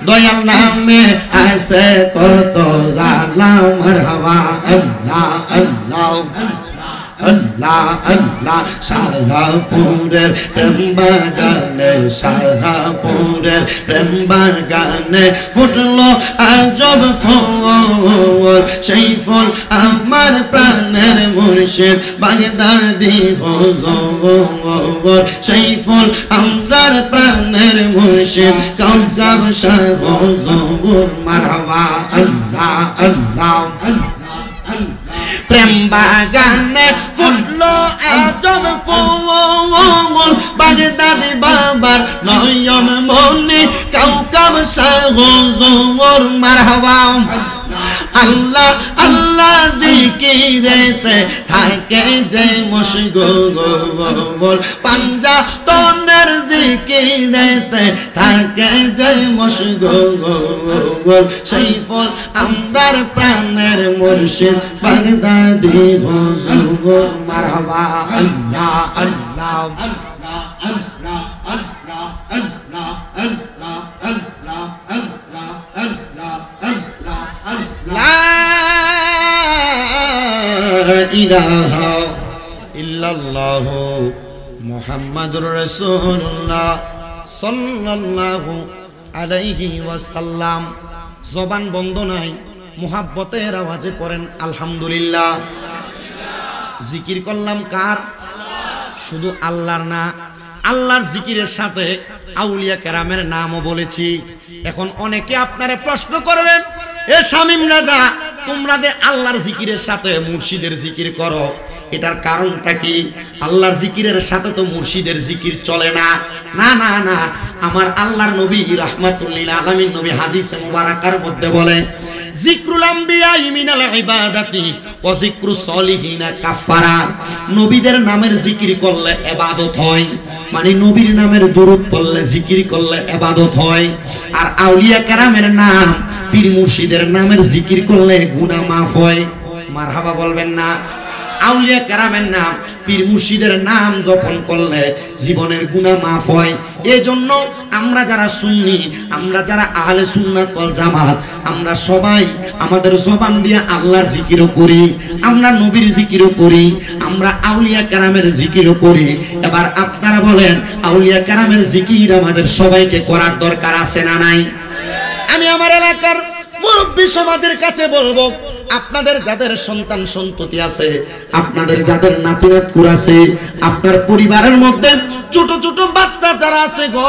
দয়াল নামে আছে কত জালা মারহাবা আল্লাহ আল্লাহ আল্লাহ আল্লাহ শাহপুরের প্রেম বাগানে শাহপুরের প্রেম বাগানে ফুটলো আজব ফুল সেই ফুল আমার প্রাণের মুর্শিদ বাগদাদি হুজুর সেই ফুল আমরার প্রাণের মুর্শিদ কাউকাব শাহ হুজুর মারহাবা আল্লাহ আল্লাহ প্রেম বাগানে ফুটলো আজব ফুল বাগদাদি বাবার নয়ন মনে কাউকাব শাহ হুজুর মারহাবা আল্লাহ আল্লাহ জিকিরেতে থাকে যে মশগুল পাঞ্জা তনের জিকিরেতে থাকে যে মশগুল সেই ফল আমরার প্রাণের মুর্শিদ বাগদাদি হুজুর মারহাবা আল্লাহ আল্লাহ আল্লাহ আল্লাহ আল্লাহ আল্লাহ আল্লাহ আল্লাহ আল্লাহ আল্লাহ আল্লাহ লা ইলাহা ইল্লাল্লাহ মুহাম্মাদুর রাসূলুল্লাহ সাল্লাল্লাহু আলাইহি ওয়াসাল্লাম। জবান বন্ধ নাই, মুহাব্বতের আওয়াজে পড়েন আলহামদুলিল্লাহ। জিকির করলাম কার? শুধু আল্লাহর না, আল্লাহর জিকিরের সাথে আউলিয়া কেরামের নামও বলেছি। এখন অনেকে আপনারা প্রশ্ন করবেন, এ শামীম রাজা, তোমরা যে আল্লাহর জিকিরের সাথে মুর্শিদের জিকির করো, এটার কারণটা কি? আল্লাহর জিকিরের সাথে তো মুর্শিদের জিকির চলে না। না না না, আমার আল্লাহর নবী রাহমাতুল লিল আলামিন নবী হাদিসে মুবারাকার মধ্যে বলে, জিক্রুল আম্বিয়া মিনাল ইবাদাতি ওয়া জিক্রুস সলিহিনা কাফারা। নবীদের নামের জিকির করলে ইবাদত হয়, মানে নবীর নামের দরুদ পড়লে জিকির করলে ইবাদত হয়। আর আউলিয়া কেরামের নাম, পীর মুর্শিদের নামের জিকির করলে গুনাহ মাফ হয়। মারহাবা বলবেন না? আউলিয়া কেরামের নাম, পীর মুর্শিদের নাম জপন করলে জীবনের গুনাহ মাফ হয়। এজন্য আমরা যারা সুন্নি, আমরা যারা আহলে সুন্নাত ওয়াল জামাত, আমরা সবাই আমাদের জবান দিয়ে আল্লাহর জিকিরও করি, আমরা নবীর জিকিরও করি, আমরা আউলিয়া কেরামের জিকিরও করি। এবার আপনারা বলেন, আউলিয়া কেরামের জিকির আমাদের সবাইকে করার দরকার আছে না নাই? আমি আমার এলাকার মুরব্বী সমাজের কাছে বলবো, আপনাদের যাদের সন্তান সন্ততি আছে, আপনাদের যাদের নাতি নাতকুর আছে, আপনার পরিবারের মধ্যে ছোট ছোট বাচ্চা যারা আছে গো,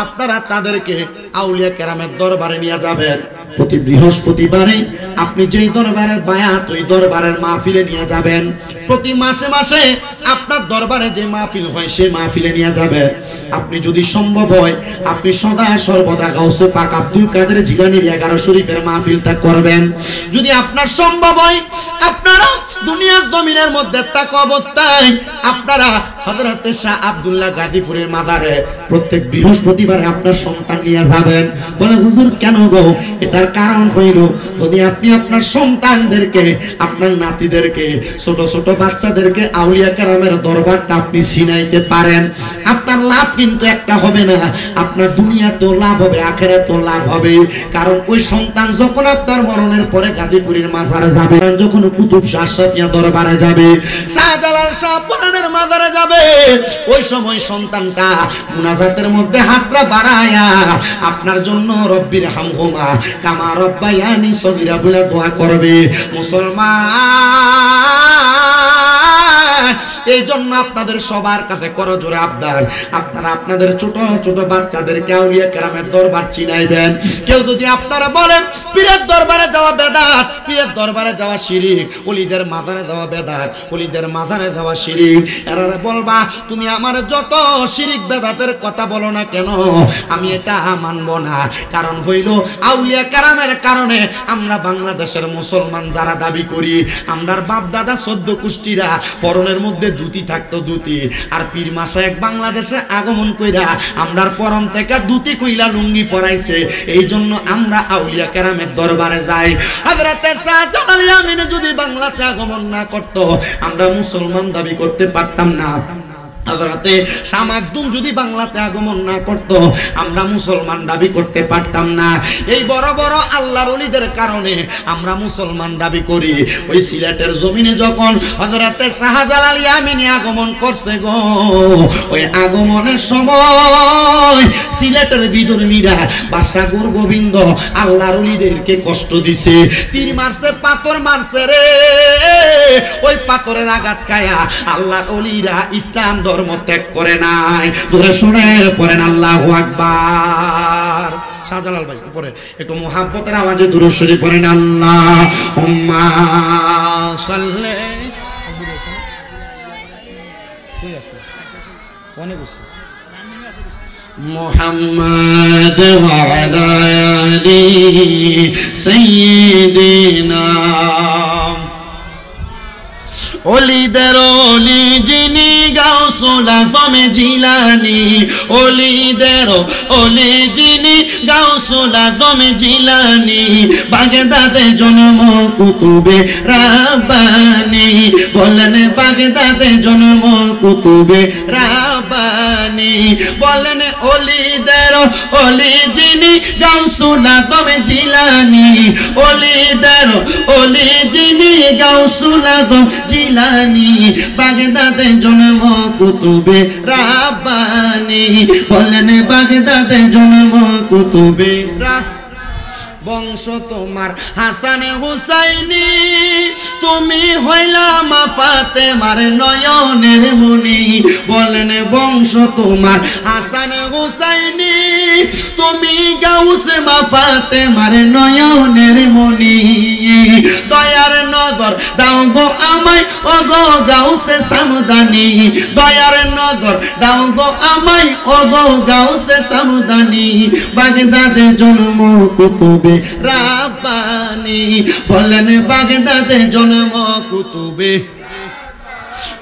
আপনারা তাদেরকে আউলিয়া কেরামের দরবারে নিয়ে যাবেন। প্রতি বৃহস্পতিবারে আপনি যেই দরবারের বায়াত, ওই দরবারের মাহফিলে নিয়ে যাবেন। প্রতি মাসে মাসে আপনার দরবারে যে মাহফিল হয়, সেই মাহফিলে নিয়ে যাবেন। আপনি যদি সম্ভব হয়, আপনি সদা সর্বদা গাউসে পাক আব্দুল কাদের জিলানীর 11 শরীফের মাহফিলটা করবেন। যদি আপনার সম্ভব হয়, আপনারা দুনিয়ার জমিনের মধ্যে থাকা অবস্থায় আপনারা হযরত শাহ আব্দুল্লাহ গাজীপুরের মাজারে প্রত্যেক বৃহস্পতিবারে আপনার সন্তান নিয়ে যাবেন। বলে, হুজুর কেন গো? এটার কারণ হইল, যদি আপনি আপনার সন্তানদেরকে, আপনার নাতিদেরকে, ছোট ছোট বাচ্চাদেরকে আউলিয়া কেরামের দরবারটা আপনি চিনাইতে পারেন, আপনার লাভ কিন্তু একটা হবে না, আপনার দুনিয়াতেও লাভ হবে, আখিরাতেও লাভ হবে। কারণ ওই সন্তান যখন আপনার মরণের পরে গাজীপুরের মাজারে যাবে, যখন কুতুব শাহ আশরাফিয়া দরবারে যাবে, শাহজালাল শাহ পুরানের মাজারে যাবে, ওই সময় সন্তানটা মুনাজাতের মধ্যে হাতটা বাড়ায়া আপনার জন্য রব্বির হামহুমা কামা রব্বায়ানি সগীরা বলে দোয়া করবে। মুসলমান, এই জন্য আপনাদের সবার কাছে করজোরে আবদার, আপনারা আপনাদের ছোট ছোট বাচ্চাদেরকে আউলিয়া কেরামের দরবার চিনাইবেন। কেউ যদি আপনারা বলেন পীরের দরবারে যাওয়া বেদাত, পীরের দরবারে যাওয়া শিরিক, ওলিদের মাজারে যাওয়া বেদাত, ওলিদের মাজারে যাওয়া শিরিক, এরা বলবা, তুমি আমার যত শিরিক বেদাতের কথা বলো না কেন, আমি এটা মানব না। কারণ হইল, আউলিয়া কেরামের কারণে আমরা বাংলাদেশের মুসলমান যারা দাবি করি, আমরার বাপ দাদা 14 কুষ্টিরা পরনের মধ্যে দুতি থাকতো, দুতি। আর পীর মাশায়েখ বাংলাদেশে আগমন কইরা আমরার পরম থেকে দুতি কইলা লুঙ্গি পরাইছে। এই জন্য আমরা আউলিয়া কেরামের দরবারে যাই। হযরত শাহজালাল ইয়ামিন যদি বাংলাতে আগমন না করত, আমরা মুসলমান দাবি করতে পারতাম না। হযরতে শাহ মাকদুম যদি বাংলাতে আগমন না করত, আমরা মুসলমান দাবি করতে পারতাম না। এই বড় বড় আল্লাহর ওলিদের কারণে আমরা মুসলমান দাবি করি। ওই সিলেটের জমিনে যখন হযরতে শাহজালাল ইয়ামিনী আগমন করছে গো, ওই আগমনের সময় সিলেটের বিদুরমীরা বাদশা গুরু গোবিন্দ আল্লাহর ওলিদেরকে কষ্ট দিছে, তীর মারছে, পাথর মারছে রে। ওই পাথরের আঘাত খায়া আল্লাহর ওলিরা ইসলাম ধর্ম ত্যাগ করে নাই। তোরা শুনে পড়েন আল্লাহু আকবার। শাহজালাল ভাই উপরে একটু মুহাব্বতের আওয়াজে দুরূদ শরীফ পড়েন, আল্লাহুম্মা সাল্লি। মুহাম্মাদ ওয়া আলা আলি সাইয়্যিদিনা। ওলিদের ওলি যিনি গাউসুল আজম জিলানী, ওলিদের ওলি যিনি গাউসুল আজম জিলানী, বাগদাদে জন্ম কুতুবে রাব্বানী। বলেন বাগদাদে জন্ম কুতুবে রাব্বানী। বলেন ওলিদের ওলি যিনি গাউসুল আজম জিলানী, ওলিদের ওলি যিনি গাউসুল আজম জিলানী, বাগদাদে জন্ম কুতুবে রাব্বানী। বলেন বাগদাদে জন্ম কুতুবে বংশ তোমার হাসান হুসাইনি, তুমি হইলা মা ফাতেমার নয়নের মণি। বলেন বংশ তোমার হাসান হুসাইনি, তুমি গাউসে মা ফাতেমার নয়নের মণি। দয়ার নজর দাও গো আমায় ও গো গাউসে সামদানি, দয়ার নজর দাও গো আমায় ও গো গাউসে সামদানি। বাগদাদে জন্ম কুতুবে রাব্বানি, বলেন বাগদাদে জন্ম কুতুবে।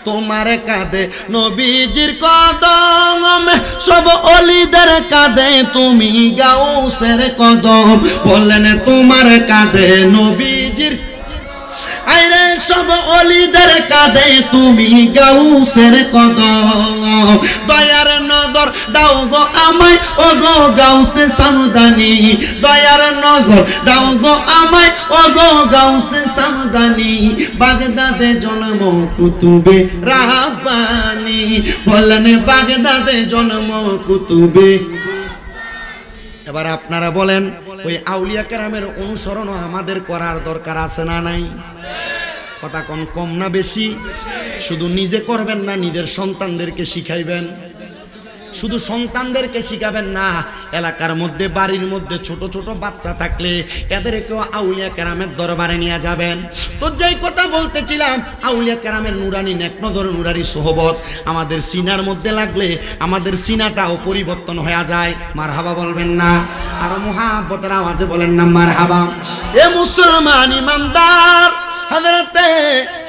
তোমার কাঁধে নবীজির কদম, সব ওলিদের কাঁধে তুমি গাউসের কদম। বলেন তোমার কাঁধে নবীজির, আরে সব ওলিদের কাঁধে তুমি গাউসের কদম। দয়ার নজর দাও গো আমায় ও গো গাউসে সামদানি, দয়ার নজর দাও গো আমায় ও গো গাউসে সামদানি। বাগদাদে জন্ম কুতুবে রাব্বানি, বলেন বাগদাদে জন্ম কুতুবে। এবার আপনারা বলেন ওই আউলিয়া কেরামের অনুসরণ আমাদের করার দরকার আছে না নাই? কথা কোন কম না বেশি? শুধু নিজে করবেন না, নিজের সন্তানদেরকে শিখাইবেন। শুধু সন্তানদেরকে শিখাবেন না, এলাকার মধ্যে বাড়ির মধ্যে ছোট ছোট বাচ্চা থাকলে এদেরকেও আউলিয়া কেরামের দরবারে নিয়ে যাবেন। তো যেই কথা বলতেছিলাম, আউলিয়া কেরামের নুরানি নেক নজর, নুরানি সোহবত আমাদের সিনার মধ্যে লাগলে আমাদের সিনাটাও পরিবর্তন হয়ে যায়। মারহাবা বলবেন না? আর মুহাব্বতের আওয়াজে বলেন না মারহাবা। এ মুসলমান ইমানদার, হযরতে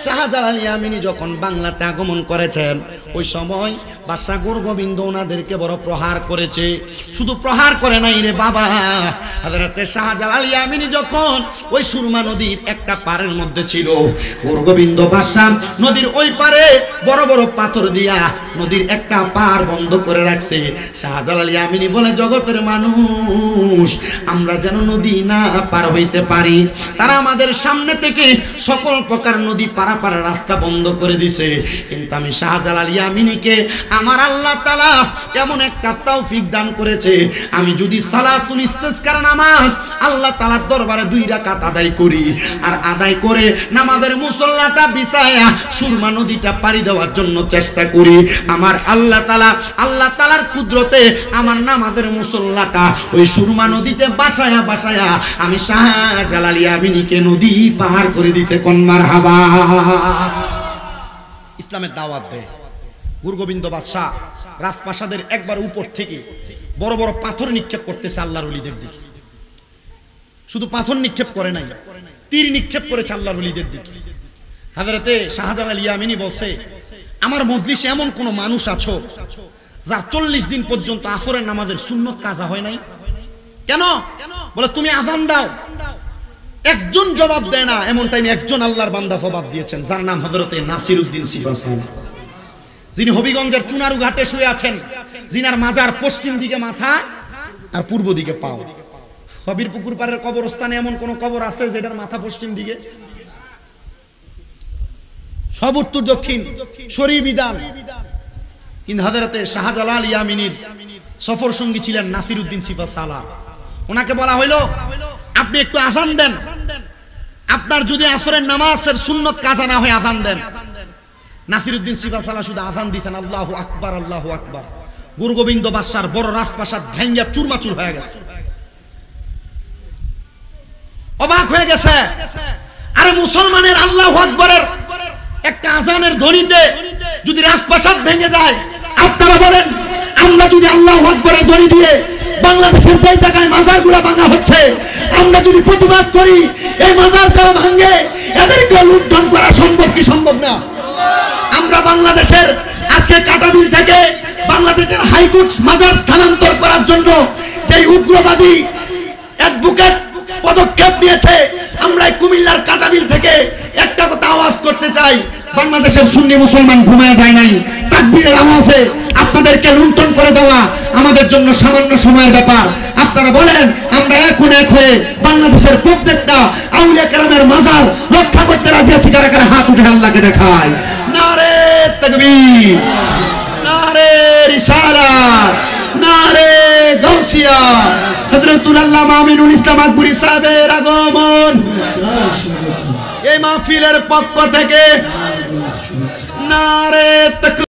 শাহজালাল ইয়ামিনী যখন বাংলাতে আগমন করেছেন, ওই সময় বাদশা গুরগোবিন্দ ওনাদেরকে বড় প্রহার করেছে। শুধু প্রহার করে নাই রে বাবা, হযরতে শাহজালাল ইয়ামিনী যখন ওই সুরমা নদীর একটা পারের মধ্যে ছিল, গুরগোবিন্দ বাদশা নদীর ওই পারে বড় বড় পাথর দিয়া নদীর একটা পার বন্ধ করে রাখছে। শাহজালাল ইয়ামিনী বলে, জগতের মানুষ, আমরা যেন নদী না পার হইতে পারি। তারা আমাদের সামনে থেকে সকল প্রকার নদী পারাপার রাস্তা বন্ধ করে দিছে। কিন্তু আমি শাহজালাল ইয়ামিনীকে আমার আল্লাহ তাআলা এমন একটা তৌফিক দান করেছে, আমি যদি সালাতুল ইস্তিসকার নামাজ আল্লাহ তাআলার দরবারে 2 রাকাত আদায় করি, আর আদায় করে নামাজের মুসল্লাটা বিছায়া সুরমা নদীটা পাড়ি দেওয়ার জন্য চেষ্টা করি, আমার আল্লাহ তাআলার কুদরতে আমার নামাজের মুসল্লাটা ওই সুরমা নদীতে বাসায়া বাসায়া আমি শাহজালাল ইয়ামিনীকে নদী পার করে দিতে কোন মারহাবা। ইসলামের দাওয়াত দেয়। গুরগোবিন্দ বাদশা রাজপ্রাসাদের একবার উপর থেকে বড় বড় পাথর নিক্ষেপ করতেছে আল্লাহর ওলিদের দিকে। শুধু পাথর নিক্ষেপ করে নাই, তীর নিক্ষেপ করেছে আল্লাহর ওলিদের দিকে। হযরতে শাহজালাল ইয়ামিনী বলছে, আমার মজলিসে এমন কোন মানুষ আছো যার 40 দিন পর্যন্ত আসরের নামাজের সুন্নত কাজা হয় নাই? কেন? বলে তুমি আযান দাও। একজন জবাব দেয় না। এমন টাইমে একজন আল্লাহর বান্দা জবাব দিয়েছেন, যার নাম হযরতে নাসিরউদ্দিন সিফা সাহেব, যিনি হবিগঞ্জের চুনারু ঘাটে শুয়ে আছেন, যিনার মাজার পশ্চিম দিকে মাথা আর পূর্ব দিকে পাও। হবির পুকুর পাড়ের কবরস্থানে এমন কোন কবর আছে যেটার মাথা পশ্চিম দিকে? সব উত্তর দক্ষিণ, শরী বিধান। কিন্তু হযরতে শাহজালাল ইয়ামিনীর সফর সঙ্গী ছিলেন নাসিরউদ্দিন সিফা সালাহ। ওনাকে বলা হইল, আপনি একটু আযান দেন, আপনার যদি আসরের নামাজের সুন্নত কাজা না হয় আযান দেন। নাসিরউদ্দিন সিফা সালাহ শুধু আযান দিতেন, আল্লাহু আকবার আল্লাহু আকবার। গুরগোবিন্দ বাদশার বড় রাজপ্রাসাদ ভাঙ্গিয়া চুরমাচুর হয়ে গেছে, অবাক হয়ে গেছে। আরে মুসলমানের আল্লাহু আকবারের একটা আযানের ধ্বনিতে যদি রাজপ্রাসাদ ভেঙে যায়, আপনারা বলেন আমরা যদি আল্লাহু আকবারের ধ্বনি দিয়ে বাংলাদেশের যেই জায়গায় মাজারগুলো ভাঙা হচ্ছে, আমরা যদি প্রতিবাদ করি, এই মাজার যারা ভাঙে এদেরকে লুণ্ঠন করা সম্ভব কি সম্ভব না? আমরা বাংলাদেশের আজকে কাটাবিল থেকে বাংলাদেশের হাইকোর্ট মাজার স্থানান্তর করার জন্য যে উগ্রবাদী অ্যাডভোকেট পদক্ষেপ নিয়েছে, আমরা কুমিল্লার কাটাবিল থেকে একটা কথা আওয়াজ করতে চাই, বাংলাদেশের সুন্নি মুসলমান ঘুমায় যায় নাই। তাকবীরের আওয়াজে আপনাদেরকে লুণ্ঠন করে দেওয়া আমাদের জন্য সামান্য সময়ের ব্যাপার। আপনারা বলেন আমরা এখন এক হয়ে বাংলাদেশের প্রত্যেকটা আউলিয়া কেরামের মাজার রক্ষা করতে রাজি আছি? কারা কারা হাত উঠে আল্লাহকে দেখায়? নারে তাকবীর, নারে রিসালাত, নারে গাউসিয়া হযরতুল আল্লামা আমিনুল ইসলাম আকবরী সাহেবের আগমন এই মাহফিলের পক্ষ থেকে নারে